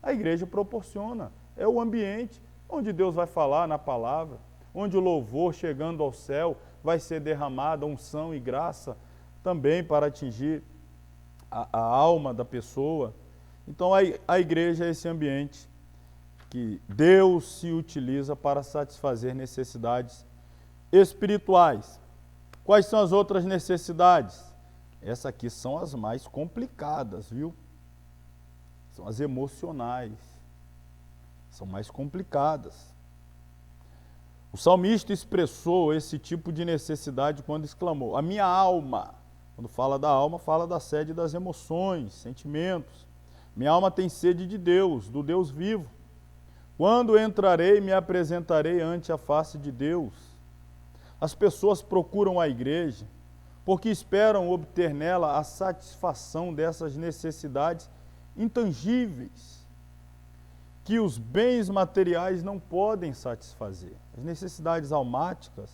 A igreja proporciona, é o ambiente onde Deus vai falar na palavra, onde o louvor chegando ao céu vai ser derramada, unção e graça também para atingir a alma da pessoa. Então a igreja é esse ambiente que Deus se utiliza para satisfazer necessidades espirituais. Quais são as outras necessidades? Essas aqui são as mais complicadas, viu? São as emocionais. São mais complicadas. O salmista expressou esse tipo de necessidade quando exclamou: a minha alma. Quando fala da alma, fala da sede das emoções, sentimentos. Minha alma tem sede de Deus, do Deus vivo. Quando entrarei, me apresentarei ante a face de Deus. As pessoas procuram a igreja porque esperam obter nela a satisfação dessas necessidades intangíveis que os bens materiais não podem satisfazer. As necessidades almáticas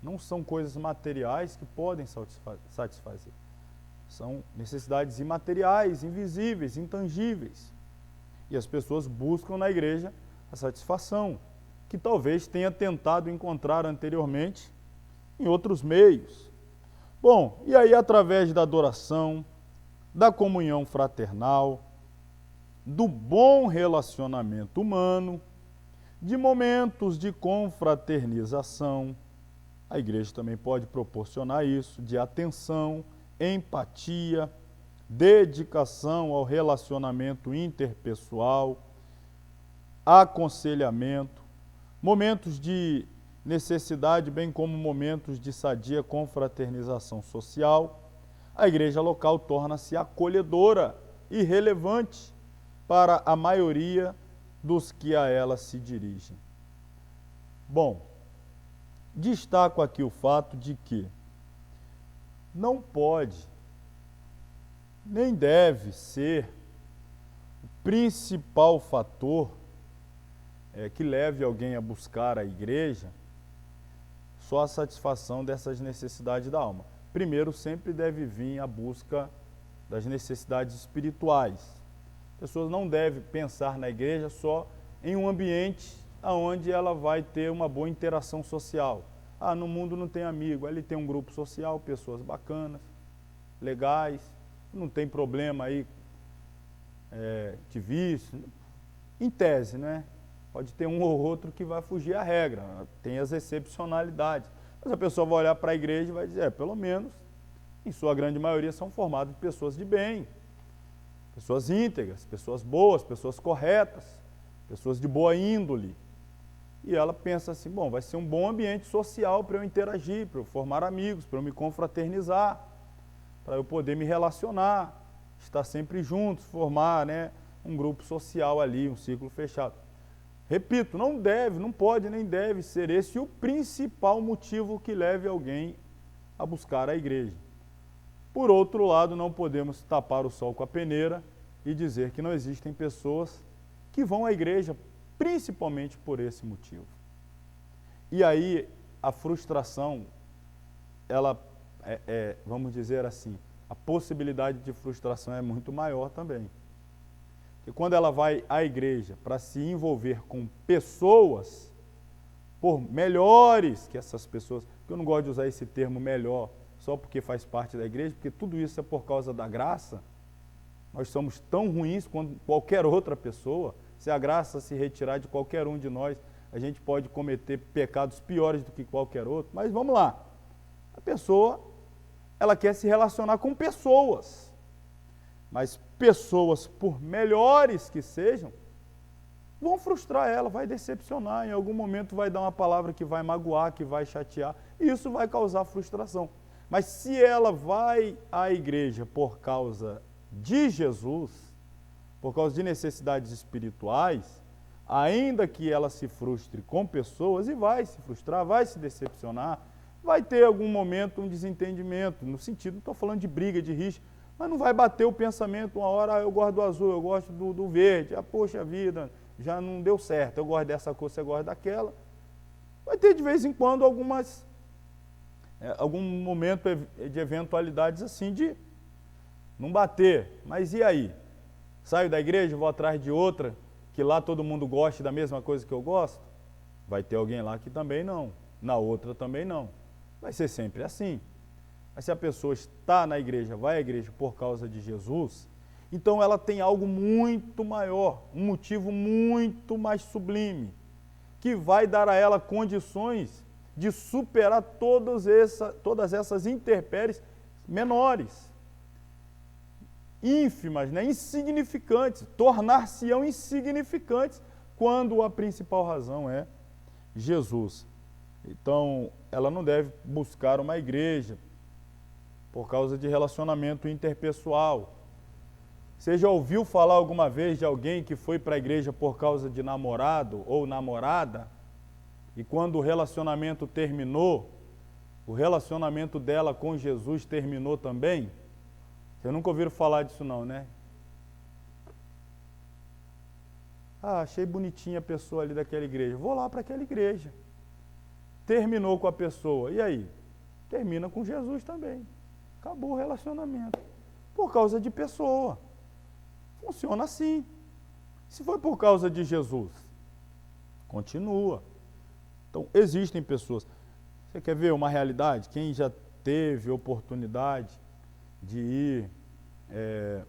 não são coisas materiais que podem satisfazer. São necessidades imateriais, invisíveis, intangíveis. E as pessoas buscam na igreja a satisfação, que talvez tenha tentado encontrar anteriormente em outros meios. Bom, e aí através da adoração, da comunhão fraternal, do bom relacionamento humano, de momentos de confraternização, a igreja também pode proporcionar isso, de atenção, empatia, dedicação ao relacionamento interpessoal, aconselhamento, momentos de necessidade, bem como momentos de sadia confraternização social. A igreja local torna-se acolhedora e relevante para a maioria dos que a ela se dirigem. Bom, destaco aqui o fato de que não pode, nem deve ser o principal fator que leve alguém a buscar a igreja só a satisfação dessas necessidades da alma. Primeiro, sempre deve vir a busca das necessidades espirituais. As pessoas não devem pensar na igreja só em um ambiente onde ela vai ter uma boa interação social. Ah, no mundo não tem amigo, ali tem um grupo social, pessoas bacanas, legais, não tem problema aí de vício. Em tese, né? Pode ter um ou outro que vai fugir à regra, tem as excepcionalidades. Mas a pessoa vai olhar para a igreja e vai dizer, pelo menos, em sua grande maioria, são formados de pessoas de bem, pessoas íntegras, pessoas boas, pessoas corretas, pessoas de boa índole. E ela pensa assim, bom, vai ser um bom ambiente social para eu interagir, para eu formar amigos, para eu me confraternizar, para eu poder me relacionar, estar sempre juntos, formar, né, um grupo social ali, um círculo fechado. Repito, não deve, não pode nem deve ser esse o principal motivo que leve alguém a buscar a igreja. Por outro lado, não podemos tapar o sol com a peneira e dizer que não existem pessoas que vão à igreja principalmente por esse motivo. E aí a frustração, ela vamos dizer assim, a possibilidade de frustração é muito maior também. Porque quando ela vai à igreja para se envolver com pessoas, por melhores que essas pessoas, porque eu não gosto de usar esse termo melhor só porque faz parte da igreja, porque tudo isso é por causa da graça. Nós somos tão ruins quanto qualquer outra pessoa. Se a graça se retirar de qualquer um de nós, a gente pode cometer pecados piores do que qualquer outro, mas vamos lá. A pessoa, ela quer se relacionar com pessoas, mas pessoas, por melhores que sejam, vão frustrar ela, vai decepcionar, em algum momento vai dar uma palavra que vai magoar, que vai chatear, e isso vai causar frustração. Mas se ela vai à igreja por causa de Jesus, por causa de necessidades espirituais, ainda que ela se frustre com pessoas, e vai se frustrar, vai se decepcionar, vai ter algum momento um desentendimento, no sentido, não estou falando de briga, de rixa, mas não vai bater o pensamento uma hora, eu gosto do azul, eu gosto do verde, poxa vida, já não deu certo, eu gosto dessa cor, você gosta daquela. Vai ter de vez em quando algum momento de eventualidades assim, de não bater, mas e aí? Saio da igreja, vou atrás de outra, que lá todo mundo goste da mesma coisa que eu gosto? Vai ter alguém lá que também não, na outra também não. Vai ser sempre assim. Mas se a pessoa está na igreja, vai à igreja por causa de Jesus, então ela tem algo muito maior, um motivo muito mais sublime, que vai dar a ela condições de superar todas essas intempéries menores, ínfimas, né? Insignificantes, tornar-se-ão insignificantes, quando a principal razão é Jesus. Então, ela não deve buscar uma igreja por causa de relacionamento interpessoal. Você já ouviu falar alguma vez de alguém que foi para a igreja por causa de namorado ou namorada, e quando o relacionamento terminou, o relacionamento dela com Jesus terminou também? Vocês nunca ouviram falar disso não, né? Achei bonitinha a pessoa ali daquela igreja, vou lá para aquela igreja. Terminou com a pessoa, e aí? Termina com Jesus também. Acabou o relacionamento. Por causa de pessoa. Funciona assim. Se foi por causa de Jesus, continua. Então, existem pessoas. Você quer ver uma realidade? Quem já teve oportunidade de ir a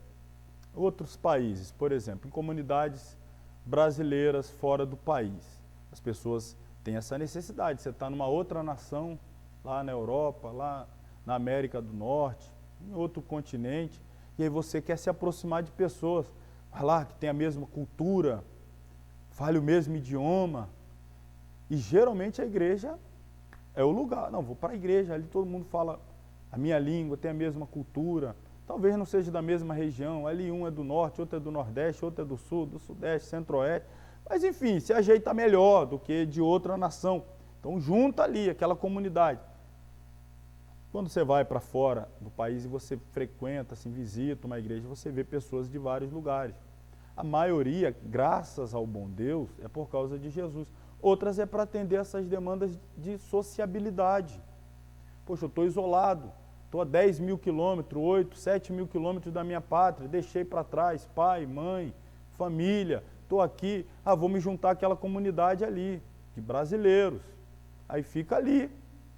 outros países, por exemplo, em comunidades brasileiras fora do país. As pessoas têm essa necessidade. Você está numa outra nação, lá na Europa, lá na América do Norte, em outro continente, e aí você quer se aproximar de pessoas, vai lá, que tem a mesma cultura, fale o mesmo idioma, e geralmente a igreja é o lugar. Não, vou para a igreja, ali todo mundo fala a minha língua, tem a mesma cultura, talvez não seja da mesma região, ali um é do norte, outro é do nordeste, outro é do sul, do sudeste, centro-oeste, mas enfim, se ajeita melhor do que de outra nação. Então junta ali aquela comunidade. Quando você vai para fora do país e você frequenta, assim, visita uma igreja, você vê pessoas de vários lugares. A maioria, graças ao bom Deus, é por causa de Jesus. Outras é para atender essas demandas de sociabilidade. Poxa, eu estou isolado, estou a 10 mil quilômetros, 8, 7 mil quilômetros da minha pátria, deixei para trás pai, mãe, família, estou aqui, vou me juntar àquela comunidade ali, de brasileiros. Aí fica ali,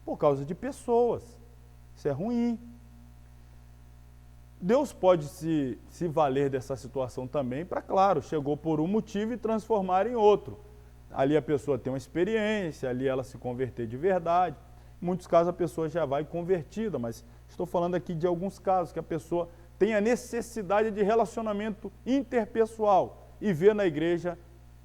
por causa de pessoas. Isso é ruim. Deus pode se valer dessa situação também para, claro, chegou por um motivo e transformar em outro. Ali a pessoa tem uma experiência, ali ela se converter de verdade. Em muitos casos a pessoa já vai convertida, mas estou falando aqui de alguns casos que a pessoa tem a necessidade de relacionamento interpessoal e vê na igreja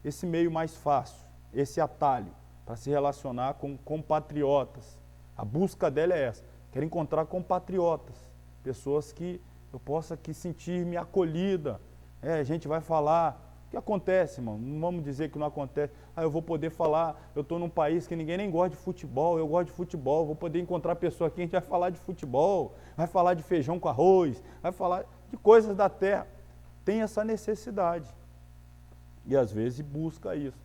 esse meio mais fácil, esse atalho para se relacionar com compatriotas. A busca dela é essa. Quero encontrar compatriotas, pessoas que eu possa aqui sentir-me acolhida. A gente vai falar. O que acontece, irmão? Não vamos dizer que não acontece. Eu vou poder falar, eu estou num país que ninguém nem gosta de futebol, eu gosto de futebol, vou poder encontrar pessoa aqui, a gente vai falar de futebol, vai falar de feijão com arroz, vai falar de coisas da terra. Tem essa necessidade. E às vezes busca isso.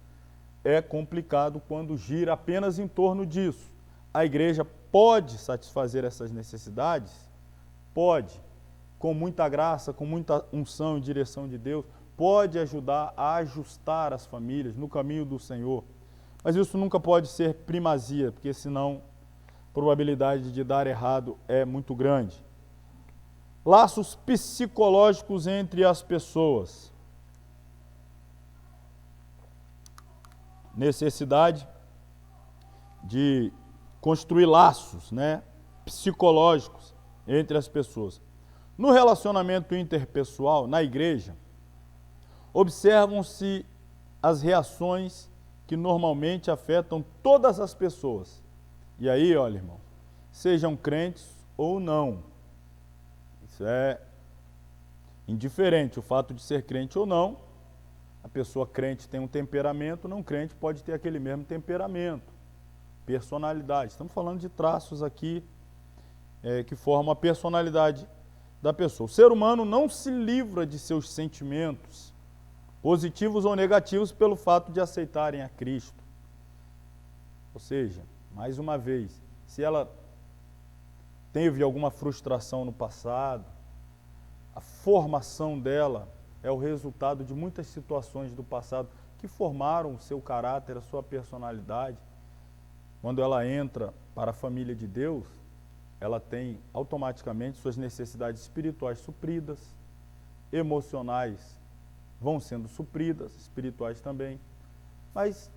É complicado quando gira apenas em torno disso. A igreja pode satisfazer essas necessidades? Pode, com muita graça, com muita unção e direção de Deus, pode ajudar a ajustar as famílias no caminho do Senhor. Mas isso nunca pode ser primazia, porque senão a probabilidade de dar errado é muito grande. Laços psicológicos entre as pessoas. necessidade de construir laços, né, psicológicos entre as pessoas. No relacionamento interpessoal, na igreja, observam-se as reações que normalmente afetam todas as pessoas. E aí, olha, irmão, sejam crentes ou não, isso é indiferente, o fato de ser crente ou não. A pessoa crente tem um temperamento, não crente pode ter aquele mesmo temperamento, personalidade. Estamos falando de traços aqui que formam a personalidade da pessoa. O ser humano não se livra de seus sentimentos, positivos ou negativos, pelo fato de aceitarem a Cristo. Ou seja, mais uma vez, se ela teve alguma frustração no passado, a formação dela é o resultado de muitas situações do passado que formaram o seu caráter, a sua personalidade. Quando ela entra para a família de Deus, ela tem automaticamente suas necessidades espirituais supridas, emocionais vão sendo supridas, espirituais também, mas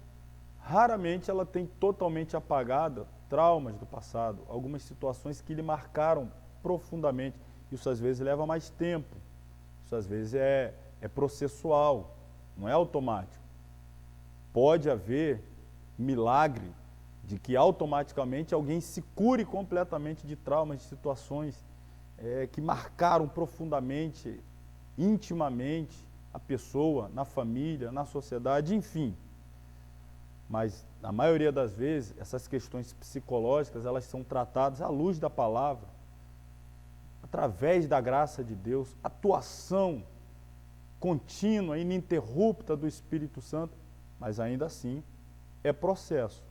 raramente ela tem totalmente apagada traumas do passado, algumas situações que lhe marcaram profundamente. Isso às vezes leva mais tempo, isso às vezes é processual, não é automático. Pode haver milagre de que automaticamente alguém se cure completamente de traumas, de situações que marcaram profundamente, intimamente, a pessoa, na família, na sociedade, enfim. Mas, na maioria das vezes, essas questões psicológicas, elas são tratadas à luz da palavra, através da graça de Deus, atuação contínua, ininterrupta do Espírito Santo, mas ainda assim é processo.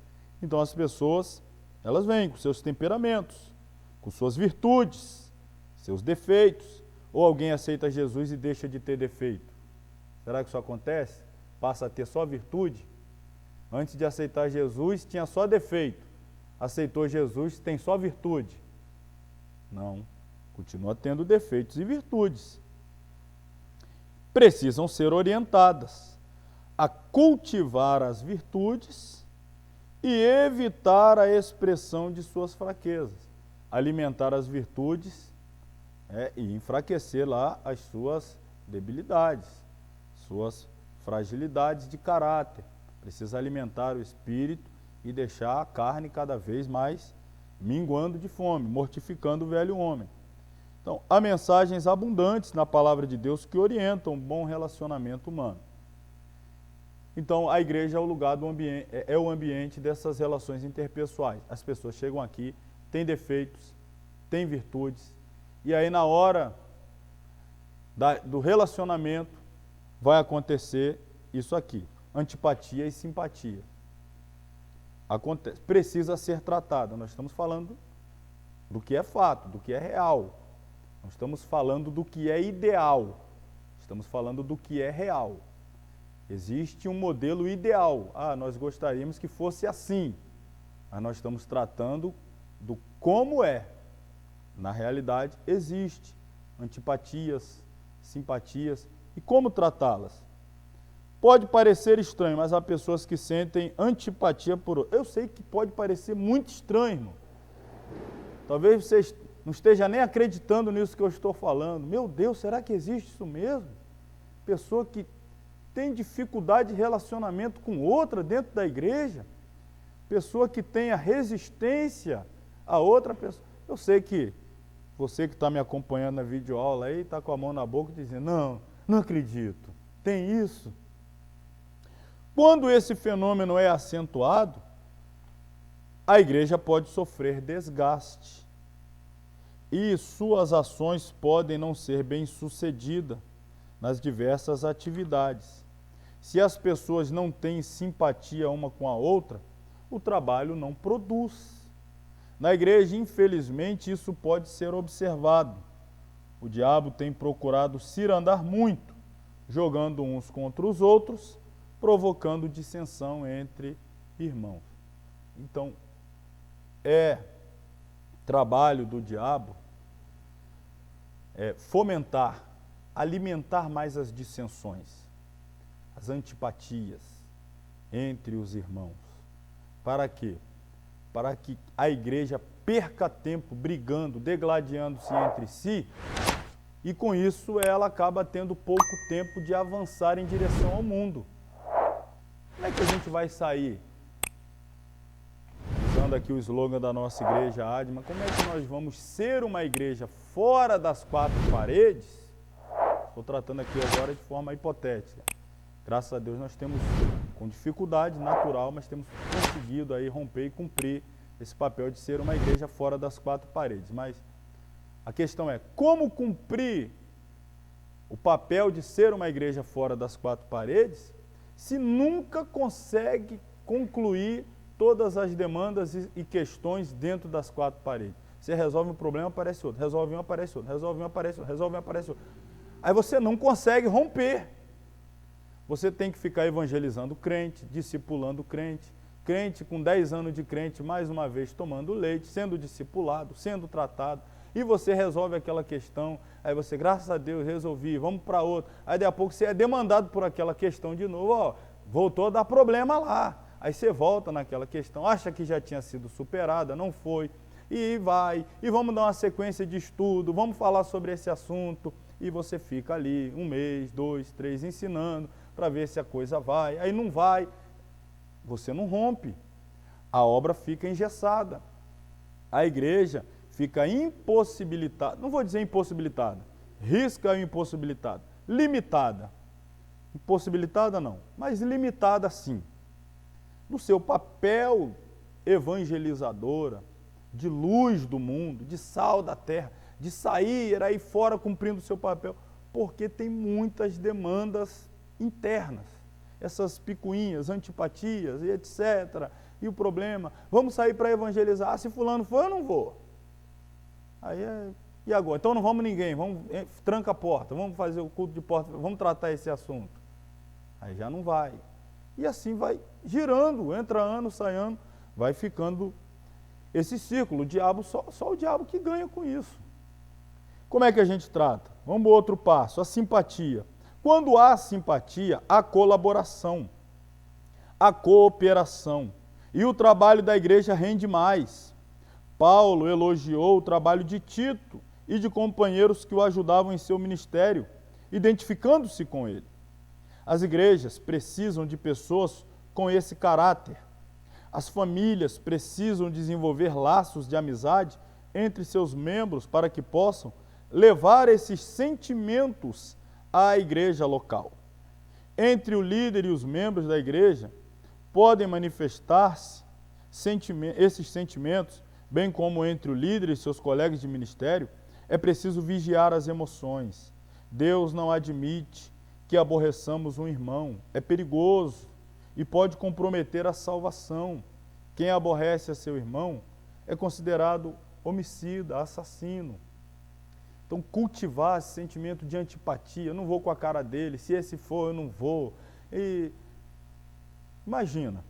Então as pessoas, elas vêm com seus temperamentos, com suas virtudes, seus defeitos, ou alguém aceita Jesus e deixa de ter defeito. Será que isso acontece? Passa a ter só virtude? Antes de aceitar Jesus, tinha só defeito. Aceitou Jesus, tem só virtude? Não, continua tendo defeitos e virtudes. Precisam ser orientadas a cultivar as virtudes e evitar a expressão de suas fraquezas. Alimentar as virtudes e enfraquecer lá as suas debilidades, suas fragilidades de caráter. Precisa alimentar o espírito e deixar a carne cada vez mais minguando de fome, mortificando o velho homem. Então, há mensagens abundantes na palavra de Deus que orientam um bom relacionamento humano. Então, a igreja é o lugar do ambiente, é o ambiente dessas relações interpessoais. As pessoas chegam aqui, têm defeitos, têm virtudes, e aí na hora do relacionamento vai acontecer isso aqui, antipatia e simpatia. Acontece, precisa ser tratada. Nós estamos falando do que é fato, do que é real. Não estamos falando do que é ideal, estamos falando do que é real. Existe um modelo ideal. Nós gostaríamos que fosse assim, mas nós estamos tratando do como é. Na realidade, existe antipatias, simpatias, e como tratá-las? Pode parecer estranho, mas há pessoas que sentem antipatia por outro. Eu sei que pode parecer muito estranho, irmão. Talvez você não esteja nem acreditando nisso que eu estou falando. Meu Deus, será que existe isso mesmo? Pessoa que tem dificuldade de relacionamento com outra dentro da igreja, pessoa que tenha resistência a outra pessoa. Eu sei que você que está me acompanhando na videoaula aí, está com a mão na boca dizendo, não acredito, tem isso. Quando esse fenômeno é acentuado, a igreja pode sofrer desgaste e suas ações podem não ser bem-sucedidas nas diversas atividades. Se as pessoas não têm simpatia uma com a outra, o trabalho não produz. Na igreja, infelizmente, isso pode ser observado. O diabo tem procurado cirandar muito, jogando uns contra os outros, provocando dissensão entre irmãos. Então, é trabalho do diabo fomentar, alimentar mais as dissensões, as antipatias, entre os irmãos. Para quê? Para que a igreja perca tempo brigando, degladiando-se entre si, e com isso ela acaba tendo pouco tempo de avançar em direção ao mundo. Como é que a gente vai sair? Usando aqui o slogan da nossa igreja, Adma, como é que nós vamos ser uma igreja fora das quatro paredes? Estou tratando aqui agora de forma hipotética. Graças a Deus nós temos, com dificuldade natural, mas temos conseguido aí romper e cumprir esse papel de ser uma igreja fora das quatro paredes. Mas a questão é, como cumprir o papel de ser uma igreja fora das quatro paredes, se nunca consegue concluir todas as demandas e questões dentro das quatro paredes? Você resolve um problema, aparece outro, resolve um, aparece outro, resolve um, aparece outro, resolve um, aparece outro. Aí você não consegue romper. Você tem que ficar evangelizando o crente, discipulando o crente, crente com 10 anos de crente, mais uma vez tomando leite, sendo discipulado, sendo tratado, e você resolve aquela questão, aí você, graças a Deus, resolvi, vamos para outra. Aí daqui a pouco você é demandado por aquela questão de novo, ó, voltou a dar problema lá. Aí você volta naquela questão, acha que já tinha sido superada, não foi, e vai, e vamos dar uma sequência de estudo, vamos falar sobre esse assunto, e você fica ali 1 mês, 2, 3, ensinando, para ver se a coisa vai, aí não vai, você não rompe, a obra fica engessada, a igreja fica impossibilitada, não vou dizer impossibilitada, risca o impossibilitado, limitada, impossibilitada não, mas limitada sim, no seu papel evangelizadora, de luz do mundo, de sal da terra, de sair aí fora cumprindo o seu papel, porque tem muitas demandas internas, essas picuinhas, antipatias e etc. E o problema, vamos sair para evangelizar, se fulano for, eu não vou. Aí e agora? Então não vamos ninguém, vamos, tranca a porta, vamos fazer o culto de porta, vamos tratar esse assunto. Aí já não vai. E assim vai girando, entra ano, sai ano, vai ficando esse círculo, o diabo, só o diabo que ganha com isso. Como é que a gente trata? Vamos para o outro passo, a simpatia. Quando há simpatia, há colaboração, há cooperação. E o trabalho da igreja rende mais. Paulo elogiou o trabalho de Tito e de companheiros que o ajudavam em seu ministério, identificando-se com ele. As igrejas precisam de pessoas com esse caráter. As famílias precisam desenvolver laços de amizade entre seus membros para que possam levar esses sentimentos à igreja local. Entre o líder e os membros da igreja podem manifestar-se esses sentimentos, bem como entre o líder e seus colegas de ministério. É preciso vigiar as emoções. Deus não admite que aborreçamos um irmão. É perigoso e pode comprometer a salvação. Quem aborrece a seu irmão é considerado homicida, assassino. Então, cultivar esse sentimento de antipatia, eu não vou com a cara dele, se esse for, eu não vou. E imagina,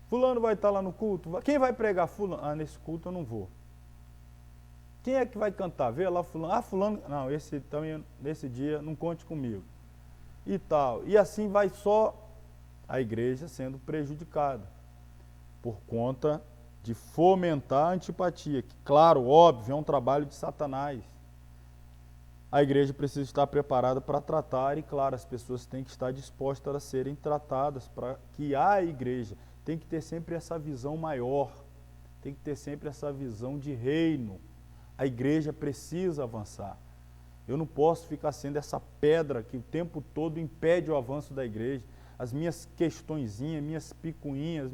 fulano vai estar lá no culto, quem vai pregar? Fulano, nesse culto eu não vou. Quem é que vai cantar? Vê lá fulano, fulano, não, esse também, nesse dia, não conte comigo. E tal, e assim vai só a igreja sendo prejudicada, por conta de fomentar a antipatia, que, claro, óbvio, é um trabalho de Satanás. A igreja precisa estar preparada para tratar, e claro, as pessoas têm que estar dispostas a serem tratadas, para que a igreja tem que ter sempre essa visão maior, tem que ter sempre essa visão de reino. A igreja precisa avançar. Eu não posso ficar sendo essa pedra que o tempo todo impede o avanço da igreja. As minhas questõezinhas, minhas picuinhas,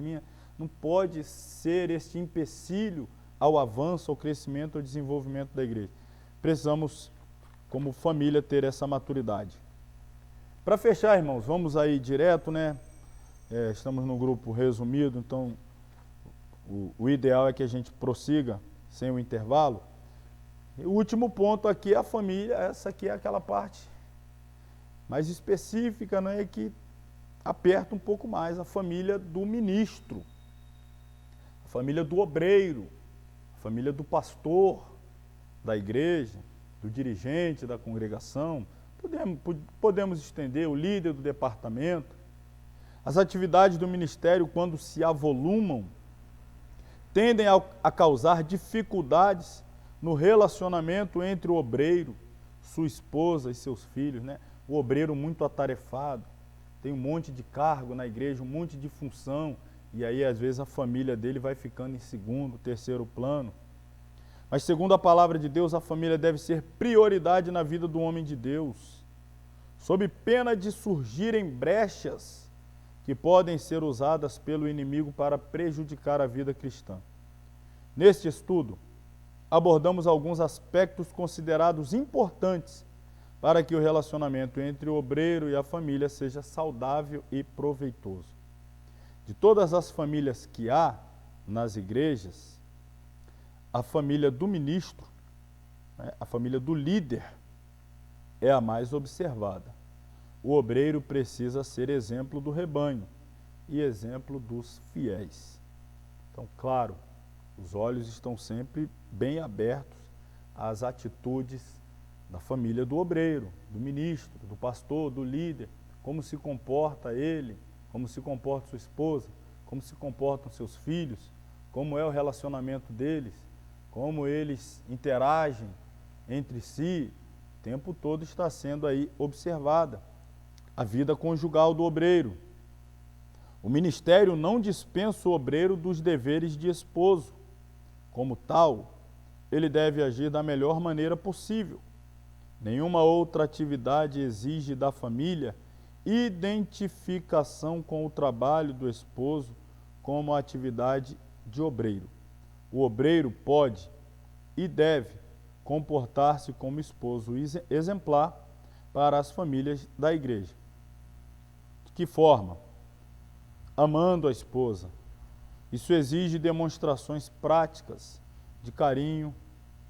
não pode ser este empecilho ao avanço, ao crescimento, ao desenvolvimento da igreja. Precisamos, como família, ter essa maturidade. Para fechar, irmãos, vamos aí direto, né? Estamos no grupo resumido, então o ideal é que a gente prossiga sem o intervalo. O último ponto aqui é a família, essa aqui é aquela parte mais específica, né, que aperta um pouco mais, a família do ministro, a família do obreiro, a família do pastor da igreja, do dirigente da congregação, podemos estender o líder do departamento, As atividades do ministério, quando se avolumam, tendem a causar dificuldades no relacionamento entre o obreiro, sua esposa e seus filhos, né? O obreiro muito atarefado, tem um monte de cargo na igreja, um monte de função, e aí às vezes a família dele vai ficando em segundo, terceiro plano. Mas segundo a palavra de Deus, a família deve ser prioridade na vida do homem de Deus, sob pena de surgirem brechas que podem ser usadas pelo inimigo para prejudicar a vida cristã. Neste estudo, abordamos alguns aspectos considerados importantes para que o relacionamento entre o obreiro e a família seja saudável e proveitoso. De todas as famílias que há nas igrejas, a família do ministro, a família do líder, é a mais observada. O obreiro precisa ser exemplo do rebanho e exemplo dos fiéis. Então, claro, os olhos estão sempre bem abertos às atitudes da família do obreiro, do ministro, do pastor, do líder, como se comporta ele, como se comporta sua esposa, como se comportam seus filhos, como é o relacionamento deles, como eles interagem entre si. O tempo todo está sendo aí observada a vida conjugal do obreiro. O ministério não dispensa o obreiro dos deveres de esposo. Como tal, ele deve agir da melhor maneira possível. Nenhuma outra atividade exige da família identificação com o trabalho do esposo como a atividade de obreiro. O obreiro pode e deve comportar-se como esposo exemplar para as famílias da igreja. De que forma? Amando a esposa. Isso exige demonstrações práticas de carinho,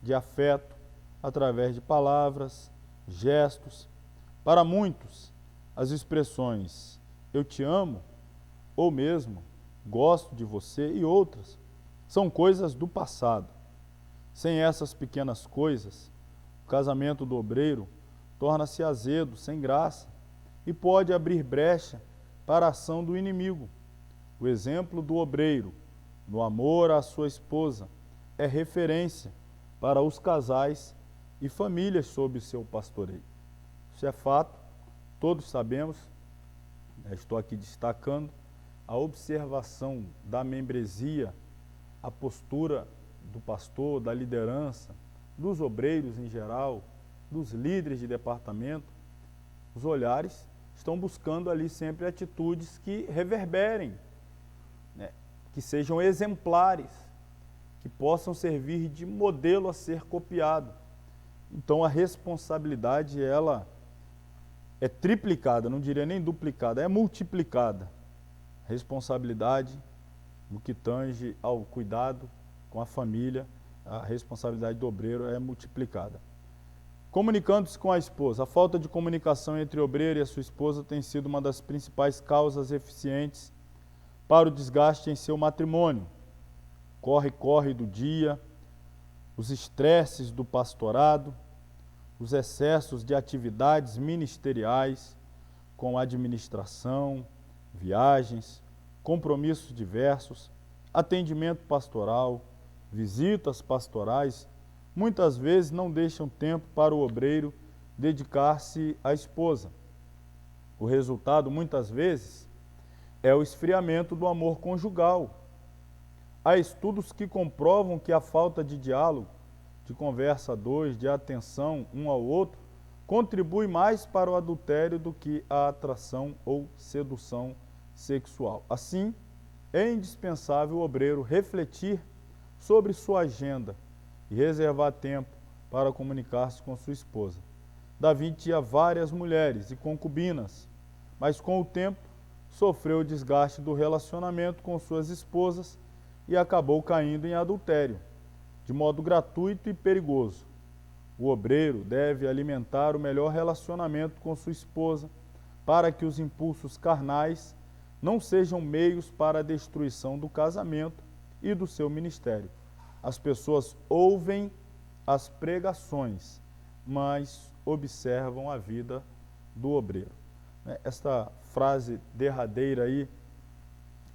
de afeto, através de palavras, gestos. Para muitos, as expressões eu te amo, ou mesmo gosto de você e outras, são coisas do passado. Sem essas pequenas coisas, o casamento do obreiro torna-se azedo, sem graça, e pode abrir brecha para a ação do inimigo. O exemplo do obreiro, no amor à sua esposa, é referência para os casais e famílias sob seu pastoreio. Isso é fato, todos sabemos, estou aqui destacando a observação da membresia, a postura do pastor, da liderança, dos obreiros em geral, dos líderes de departamento. Os olhares estão buscando ali sempre atitudes que reverberem, que sejam exemplares, que possam servir de modelo a ser copiado. Então a responsabilidade, ela é triplicada, não diria nem duplicada, é multiplicada. Responsabilidade no que tange ao cuidado com a família, a responsabilidade do obreiro é multiplicada. Comunicando-se com a esposa. A falta de comunicação entre o obreiro e a sua esposa tem sido uma das principais causas eficientes para o desgaste em seu matrimônio. Corre-corre do dia, os estresses do pastorado, os excessos de atividades ministeriais, com administração, viagens, compromissos diversos, atendimento pastoral, visitas pastorais, muitas vezes não deixam tempo para o obreiro dedicar-se à esposa. O resultado, muitas vezes, é o esfriamento do amor conjugal. Há estudos que comprovam que a falta de diálogo, de conversa a dois, de atenção um ao outro, contribui mais para o adultério do que a atração ou sedução sexual. Assim, é indispensável o obreiro refletir sobre sua agenda e reservar tempo para comunicar-se com sua esposa. Davi tinha várias mulheres e concubinas, mas com o tempo sofreu o desgaste do relacionamento com suas esposas e acabou caindo em adultério, de modo gratuito e perigoso. O obreiro deve alimentar o melhor relacionamento com sua esposa para que os impulsos carnais não sejam meios para a destruição do casamento e do seu ministério. As pessoas ouvem as pregações, mas observam a vida do obreiro. Esta frase derradeira aí,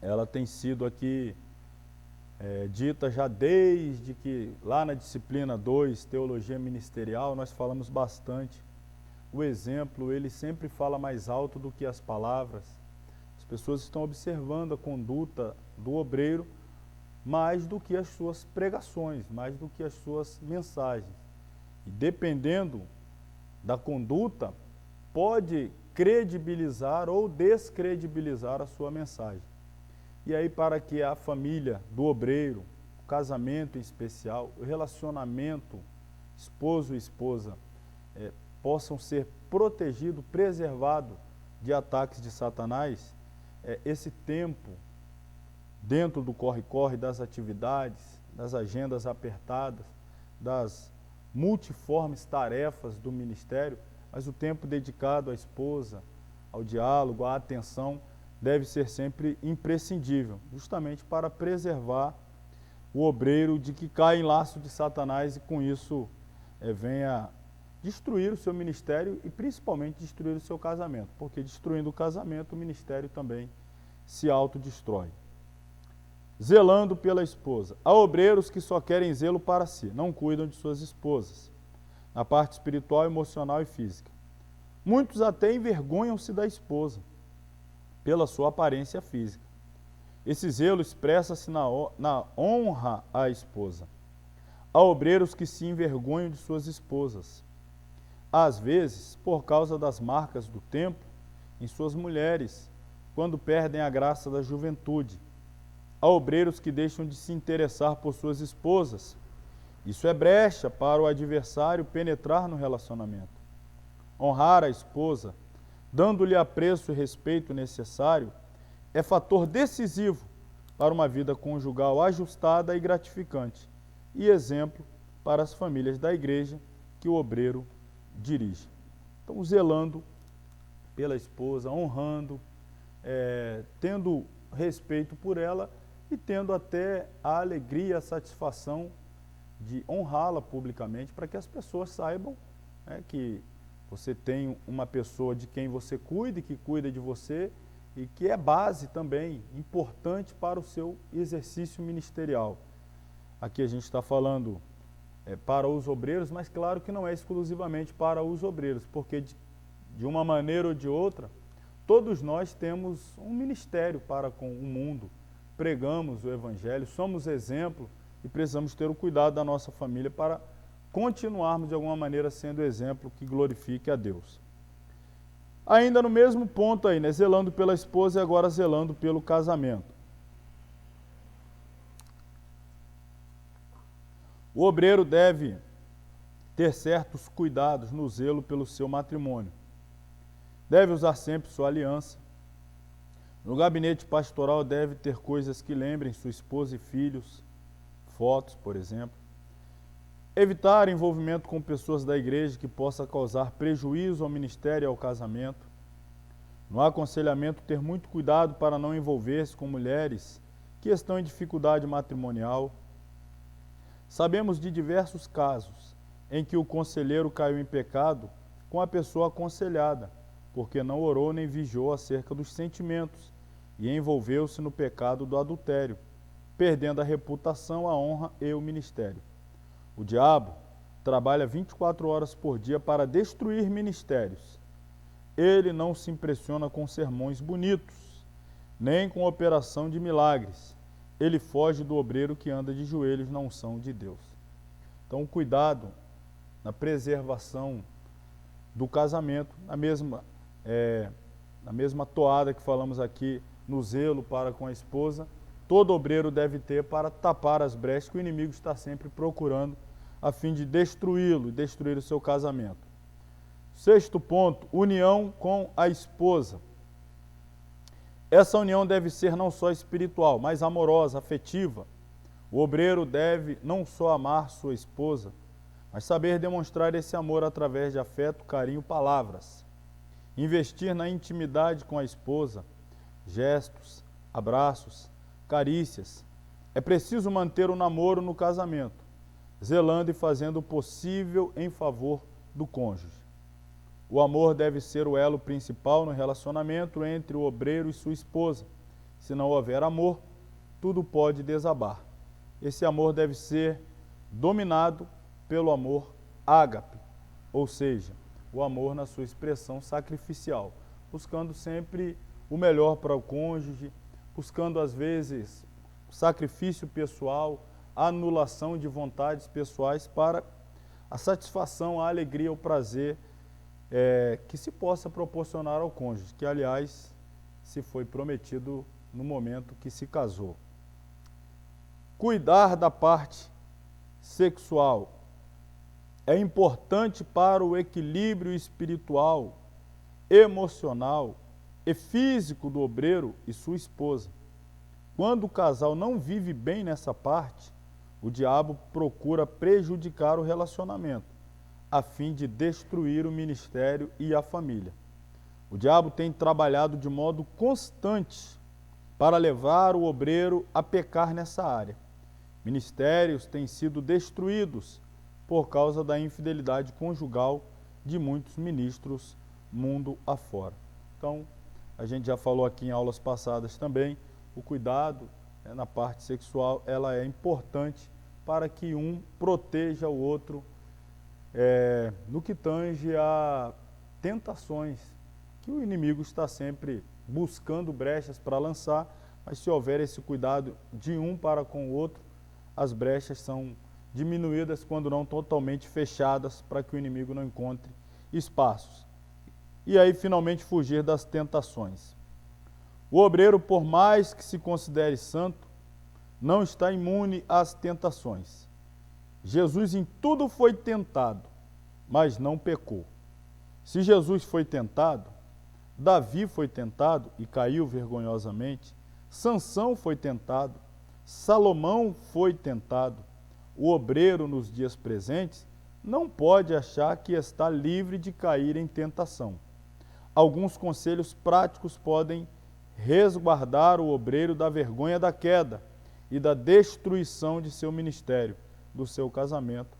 ela tem sido aqui dita já desde que lá na disciplina 2, Teologia Ministerial, nós falamos bastante. O exemplo, ele sempre fala mais alto do que as palavras. As pessoas estão observando a conduta do obreiro mais do que as suas pregações, mais do que as suas mensagens. E dependendo da conduta, pode credibilizar ou descredibilizar a sua mensagem. E aí, para que a família do obreiro, o casamento em especial, o relacionamento esposo e esposa possam ser protegidos, preservados de ataques de Satanás, esse tempo dentro do corre-corre das atividades, das agendas apertadas, das multiformes tarefas do ministério, mas o tempo dedicado à esposa, ao diálogo, à atenção, deve ser sempre imprescindível, justamente para preservar o obreiro de que cai em laço de Satanás e com isso venha destruir o seu ministério e principalmente destruir o seu casamento, porque destruindo o casamento, o ministério também se autodestrói. Zelando pela esposa. Há obreiros que só querem zelo para si, não cuidam de suas esposas, na parte espiritual, emocional e física. Muitos até envergonham-se da esposa, pela sua aparência física. Esse zelo expressa-se na honra à esposa. Há obreiros que se envergonham de suas esposas, às vezes por causa das marcas do tempo em suas mulheres, quando perdem a graça da juventude. Há obreiros que deixam de se interessar por suas esposas. Isso é brecha para o adversário penetrar no relacionamento. Honrar a esposa, dando-lhe apreço e respeito necessário, é fator decisivo para uma vida conjugal ajustada e gratificante, e exemplo para as famílias da igreja que o obreiro dirige. Então, zelando pela esposa, honrando, tendo respeito por ela e tendo até a alegria, a satisfação de honrá-la publicamente, para que as pessoas saibam que você tem uma pessoa de quem você cuida, que cuida de você e que é base também importante para o seu exercício ministerial. Aqui a gente está falando para os obreiros, mas claro que não é exclusivamente para os obreiros, porque de uma maneira ou de outra, todos nós temos um ministério para com o mundo, pregamos o Evangelho, somos exemplo e precisamos ter o cuidado da nossa família para continuarmos de alguma maneira sendo exemplo que glorifique a Deus. Ainda no mesmo ponto aí, zelando pela esposa e agora zelando pelo casamento. O obreiro deve ter certos cuidados no zelo pelo seu matrimônio. Deve usar sempre sua aliança. No gabinete pastoral deve ter coisas que lembrem sua esposa e filhos, fotos, por exemplo. Evitar envolvimento com pessoas da igreja que possa causar prejuízo ao ministério e ao casamento. No aconselhamento, ter muito cuidado para não envolver-se com mulheres que estão em dificuldade matrimonial. Sabemos de diversos casos em que o conselheiro caiu em pecado com a pessoa aconselhada, porque não orou nem vigiou acerca dos sentimentos e envolveu-se no pecado do adultério, perdendo a reputação, a honra e o ministério. O diabo trabalha 24 horas por dia para destruir ministérios. Ele não se impressiona com sermões bonitos, nem com operação de milagres. Ele foge do obreiro que anda de joelhos na unção de Deus. Então, cuidado na preservação do casamento, na mesma toada que falamos aqui, no zelo para com a esposa, todo obreiro deve ter para tapar as brechas que o inimigo está sempre procurando a fim de destruí-lo e destruir o seu casamento. Sexto ponto, união com a esposa. Essa união deve ser não só espiritual, mas amorosa, afetiva. O obreiro deve não só amar sua esposa, mas saber demonstrar esse amor através de afeto, carinho, palavras. Investir na intimidade com a esposa, gestos, abraços, carícias. É preciso manter o namoro no casamento, zelando e fazendo o possível em favor do cônjuge. O amor deve ser o elo principal no relacionamento entre o obreiro e sua esposa. Se não houver amor, tudo pode desabar. Esse amor deve ser dominado pelo amor ágape, ou seja, o amor na sua expressão sacrificial, buscando sempre o melhor para o cônjuge, buscando às vezes sacrifício pessoal, anulação de vontades pessoais para a satisfação, a alegria, o prazer que se possa proporcionar ao cônjuge, que aliás se foi prometido no momento que se casou. Cuidar da parte sexual é importante para o equilíbrio espiritual, emocional e físico do obreiro e sua esposa. Quando o casal não vive bem nessa parte, o diabo procura prejudicar o relacionamento, a fim de destruir o ministério e a família. O diabo tem trabalhado de modo constante para levar o obreiro a pecar nessa área. Ministérios têm sido destruídos por causa da infidelidade conjugal de muitos ministros mundo afora. Então, a gente já falou aqui em aulas passadas também, o cuidado na parte sexual, ela é importante para que um proteja o outro no que tange a tentações, que o inimigo está sempre buscando brechas para lançar, mas se houver esse cuidado de um para com o outro, as brechas são diminuídas quando não totalmente fechadas para que o inimigo não encontre espaços. E aí, finalmente, fugir das tentações. O obreiro, por mais que se considere santo, não está imune às tentações. Jesus em tudo foi tentado, mas não pecou. Se Jesus foi tentado, Davi foi tentado e caiu vergonhosamente, Sansão foi tentado, Salomão foi tentado. O obreiro nos dias presentes não pode achar que está livre de cair em tentação. Alguns conselhos práticos podem resguardar o obreiro da vergonha da queda e da destruição de seu ministério, do seu casamento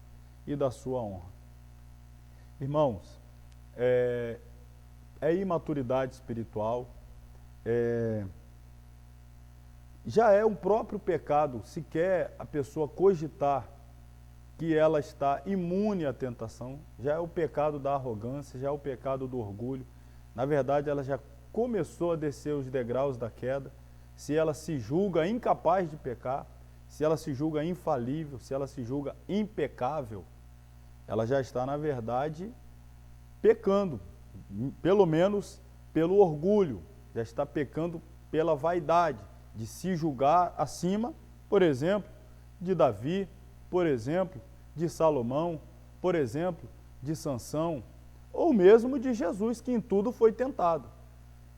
e da sua honra. Irmãos, é imaturidade espiritual, já é um próprio pecado, sequer a pessoa cogitar que ela está imune à tentação, já é o pecado da arrogância, já é o pecado do orgulho. Na verdade, ela já começou a descer os degraus da queda. Se ela se julga incapaz de pecar, se ela se julga infalível, se ela se julga impecável, ela já está, na verdade, pecando, pelo menos pelo orgulho, já está pecando pela vaidade, de se julgar acima, por exemplo, de Davi, por exemplo, de Salomão, por exemplo, de Sansão, ou mesmo de Jesus, que em tudo foi tentado.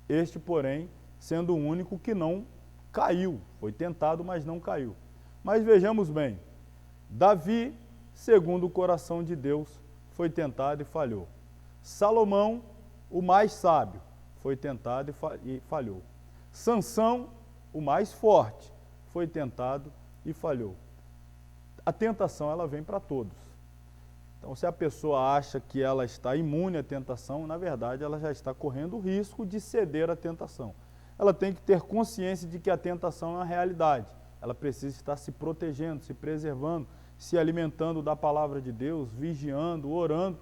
Este, porém, sendo o único que não caiu, foi tentado, mas não caiu. Mas vejamos bem, Davi, segundo o coração de Deus, foi tentado e falhou. Salomão, o mais sábio, foi tentado e falhou. Sansão, o mais forte, foi tentado e falhou. A tentação, ela vem para todos. Então, se a pessoa acha que ela está imune à tentação, na verdade, ela já está correndo o risco de ceder à tentação. Ela tem que ter consciência de que a tentação é uma realidade. Ela precisa estar se protegendo, se preservando, se alimentando da palavra de Deus, vigiando, orando,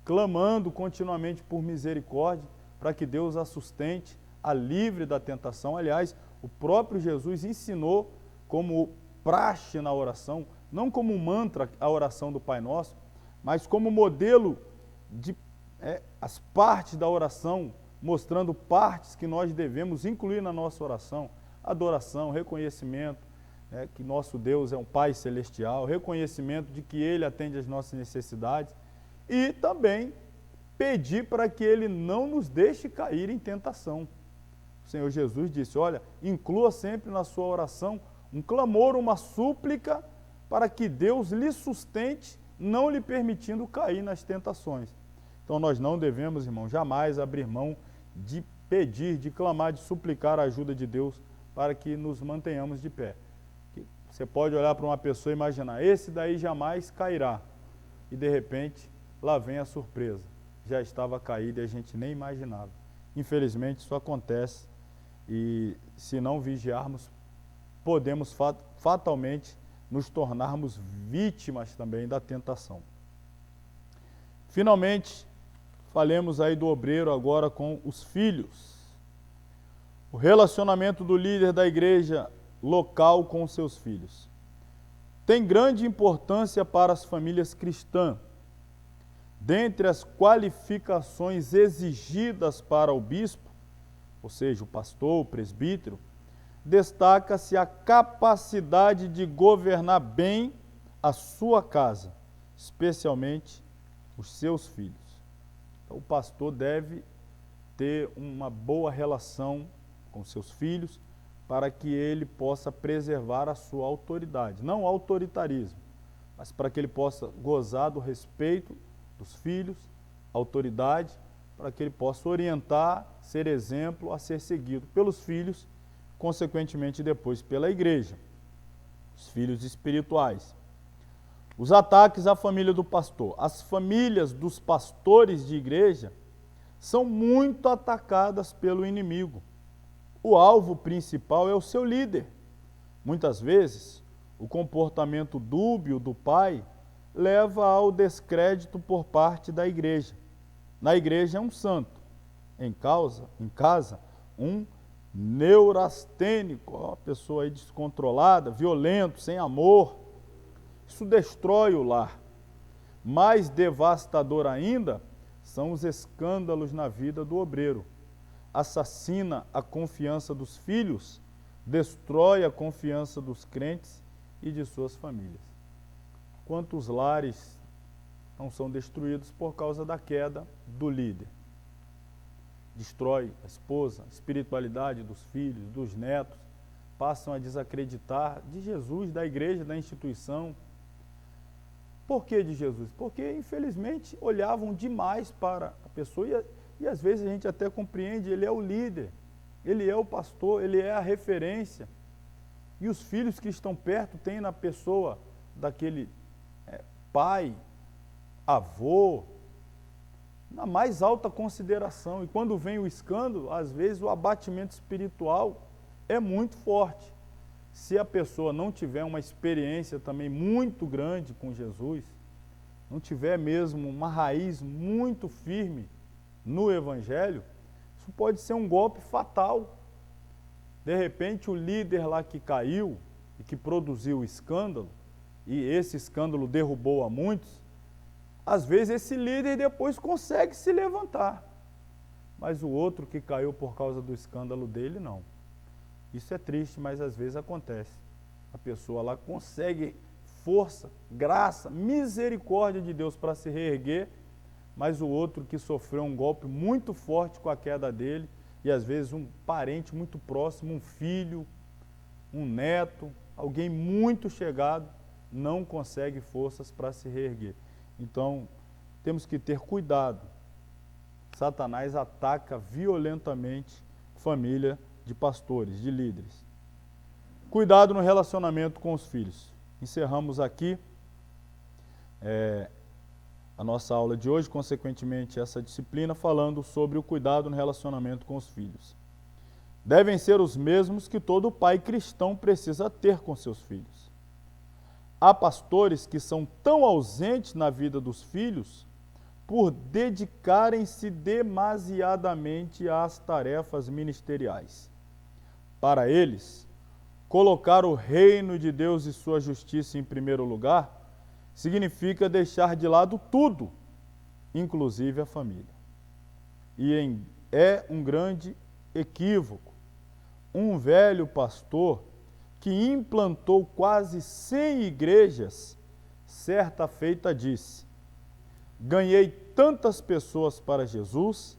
clamando continuamente por misericórdia, para que Deus a sustente, a livre da tentação. Aliás, o próprio Jesus ensinou como praxe na oração, não como mantra a oração do Pai Nosso, mas como modelo de as partes da oração, mostrando partes que nós devemos incluir na nossa oração: adoração, reconhecimento, que nosso Deus é um Pai celestial, reconhecimento de que Ele atende às nossas necessidades e também pedir para que Ele não nos deixe cair em tentação. O Senhor Jesus disse: olha, inclua sempre na sua oração um clamor, uma súplica, para que Deus lhe sustente, não lhe permitindo cair nas tentações. Então nós não devemos, irmão, jamais abrir mão de pedir, de clamar, de suplicar a ajuda de Deus para que nos mantenhamos de pé. Você pode olhar para uma pessoa e imaginar: esse daí jamais cairá. E de repente, lá vem a surpresa. já estava caída e a gente nem imaginava. Infelizmente, isso acontece e, se não vigiarmos, podemos fatalmente nos tornarmos vítimas também da tentação. Finalmente, falemos aí do obreiro agora com os filhos. O relacionamento do líder da igreja local com seus filhos tem grande importância para as famílias cristãs. Dentre as qualificações exigidas para o bispo, ou seja, o pastor, o presbítero, destaca-se a capacidade de governar bem a sua casa, especialmente os seus filhos. Então, o pastor deve ter uma boa relação com seus filhos para que ele possa preservar a sua autoridade. Não autoritarismo, mas para que ele possa gozar do respeito dos filhos, autoridade, para que ele possa orientar, ser exemplo a ser seguido pelos filhos, consequentemente depois pela igreja, os filhos espirituais. Os ataques à família do pastor. As famílias dos pastores de igreja são muito atacadas pelo inimigo. O alvo principal é o seu líder. Muitas vezes, o comportamento dúbio do pai leva ao descrédito por parte da igreja. Na igreja é um santo, em casa, um neurastênico, uma pessoa aí descontrolada, violento, sem amor. Isso destrói o lar. Mais devastador ainda são os escândalos na vida do obreiro. Assassina a confiança dos filhos, destrói a confiança dos crentes e de suas famílias. Quantos lares não são destruídos por causa da queda do líder? Destrói a esposa, a espiritualidade dos filhos, dos netos, passam a desacreditar de Jesus, da igreja, da instituição. Por que de Jesus? Porque, infelizmente, olhavam demais para a pessoa e às vezes a gente até compreende, ele é o líder, ele é o pastor, ele é a referência. E os filhos que estão perto têm na pessoa daquele pai, avô, na mais alta consideração. E quando vem o escândalo, às vezes o abatimento espiritual é muito forte. Se a pessoa não tiver uma experiência também muito grande com Jesus, não tiver mesmo uma raiz muito firme no Evangelho, isso pode ser um golpe fatal. De repente, o líder lá que caiu e que produziu o escândalo, e esse escândalo derrubou a muitos, às vezes esse líder depois consegue se levantar, mas o outro que caiu por causa do escândalo dele, não. Isso é triste, mas às vezes acontece. A pessoa lá consegue força, graça, misericórdia de Deus para se reerguer, mas o outro que sofreu um golpe muito forte com a queda dele, e às vezes um parente muito próximo, um filho, um neto, alguém muito chegado, não consegue forças para se reerguer. Então, temos que ter cuidado. Satanás ataca violentamente família de pastores, de líderes. Cuidado no relacionamento com os filhos. Encerramos aqui a nossa aula de hoje, consequentemente essa disciplina, falando sobre o cuidado no relacionamento com os filhos. Devem ser os mesmos que todo pai cristão precisa ter com seus filhos. Há pastores que são tão ausentes na vida dos filhos por dedicarem-se demasiadamente às tarefas ministeriais. Para eles, colocar o reino de Deus e sua justiça em primeiro lugar significa deixar de lado tudo, inclusive a família. E é um grande equívoco. Um velho pastor que implantou quase 100 igrejas, certa feita disse: ganhei tantas pessoas para Jesus,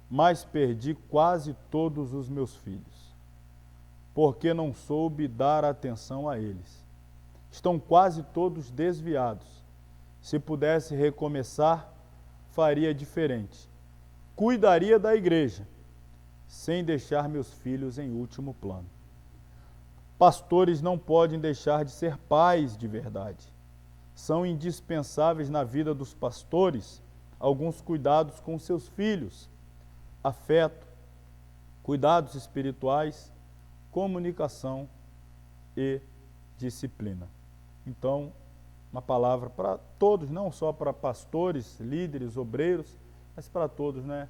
mas perdi quase todos os meus filhos, porque não soube dar atenção a eles. Estão quase todos desviados. Se pudesse recomeçar, faria diferente. Cuidaria da igreja, sem deixar meus filhos em último plano. Pastores não podem deixar de ser pais de verdade. São indispensáveis na vida dos pastores alguns cuidados com seus filhos: afeto, cuidados espirituais, comunicação e disciplina. Então, uma palavra para todos, não só para pastores, líderes, obreiros, mas para todos, né?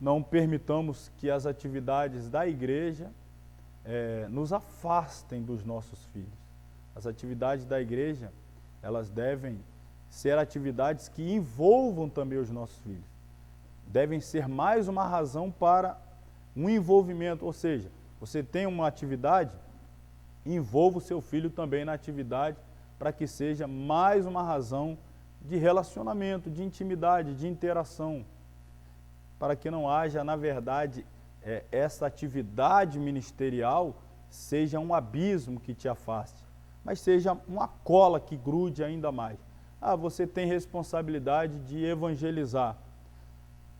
Não permitamos que as atividades da igreja nos afastem dos nossos filhos. As atividades da igreja, elas devem ser atividades que envolvam também os nossos filhos. Devem ser mais uma razão para um envolvimento, ou seja, você tem uma atividade, envolva o seu filho também na atividade, para que seja mais uma razão de relacionamento, de intimidade, de interação, para que não haja, na verdade, essa atividade ministerial seja um abismo que te afaste, mas seja uma cola que grude ainda mais. Você tem responsabilidade de evangelizar.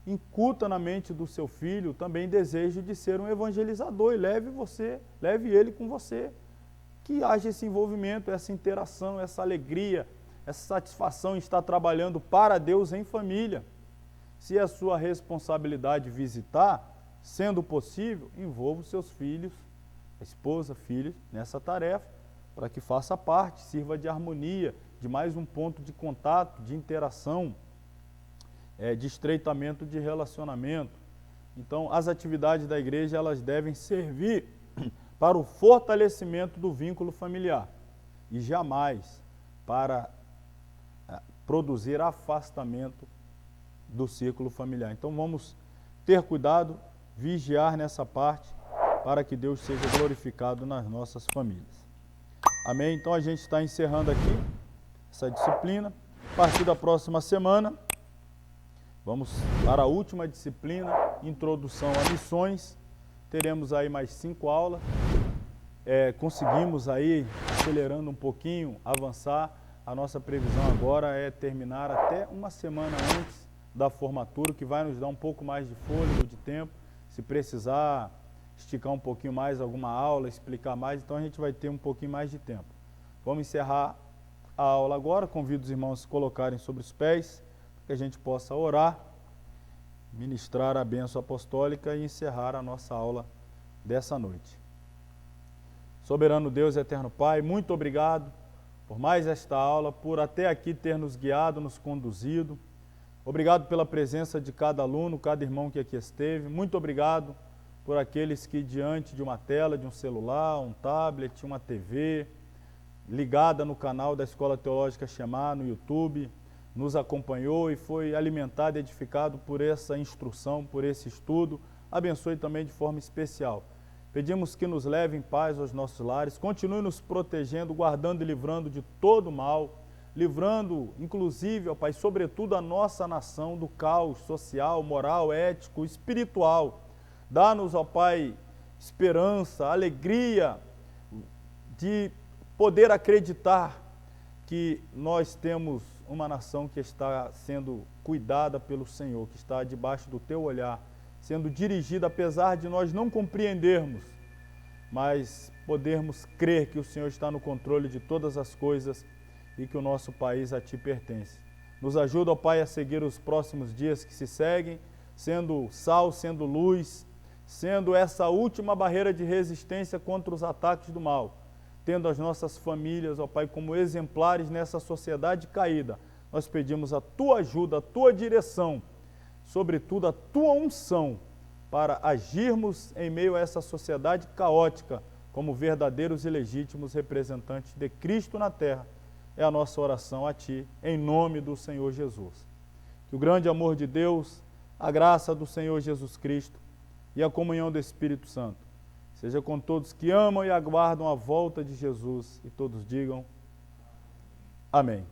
Incuta na mente do seu filho também desejo de ser um evangelizador e leve ele com você. Que haja esse envolvimento, essa interação, essa alegria, essa satisfação em estar trabalhando para Deus em família. Se é a sua responsabilidade visitar, sendo possível, envolva os seus filhos, a esposa, filhos, nessa tarefa, para que faça parte, sirva de harmonia, de mais um ponto de contato, de interação, de estreitamento de relacionamento. Então, as atividades da igreja, elas devem servir para o fortalecimento do vínculo familiar e jamais para produzir afastamento do círculo familiar. Então, vamos ter cuidado, vigiar nessa parte, para que Deus seja glorificado nas nossas famílias. Amém? Então, a gente está encerrando aqui essa disciplina. A partir da próxima semana, vamos para a última disciplina, Introdução a Missões. Teremos aí mais 5 aulas. Conseguimos aí, acelerando um pouquinho, avançar. A nossa previsão agora é terminar até uma semana antes da formatura, que vai nos dar um pouco mais de fôlego, de tempo. Se precisar esticar um pouquinho mais alguma aula, explicar mais, então a gente vai ter um pouquinho mais de tempo. Vamos encerrar a aula agora. Convido os irmãos a se colocarem sobre os pés, para que a gente possa orar, ministrar a bênção apostólica e encerrar a nossa aula dessa noite. Soberano Deus e eterno Pai, muito obrigado por mais esta aula, por até aqui ter nos guiado, nos conduzido. Obrigado pela presença de cada aluno, cada irmão que aqui esteve. Muito obrigado por aqueles que diante de uma tela, de um celular, um tablet, uma TV, ligada no canal da Escola Teológica Shema, no YouTube, nos acompanhou e foi alimentado e edificado por essa instrução, por esse estudo. Abençoe também de forma especial. Pedimos que nos leve em paz aos nossos lares, continue nos protegendo, guardando e livrando de todo mal, livrando, inclusive, ó Pai, sobretudo a nossa nação do caos social, moral, ético, espiritual. Dá-nos, ó Pai, esperança, alegria de poder acreditar que nós temos uma nação que está sendo cuidada pelo Senhor, que está debaixo do Teu olhar, sendo dirigida, apesar de nós não compreendermos, mas podermos crer que o Senhor está no controle de todas as coisas e que o nosso país a Ti pertence. Nos ajuda, ó Pai, a seguir os próximos dias que se seguem, sendo sal, sendo luz, sendo essa última barreira de resistência contra os ataques do mal, tendo as nossas famílias, ó Pai, como exemplares nessa sociedade caída. Nós pedimos a Tua ajuda, a Tua direção, sobretudo a Tua unção, para agirmos em meio a essa sociedade caótica, como verdadeiros e legítimos representantes de Cristo na terra. É a nossa oração a Ti, em nome do Senhor Jesus. Que o grande amor de Deus, a graça do Senhor Jesus Cristo e a comunhão do Espírito Santo seja com todos que amam e aguardam a volta de Jesus, e todos digam amém.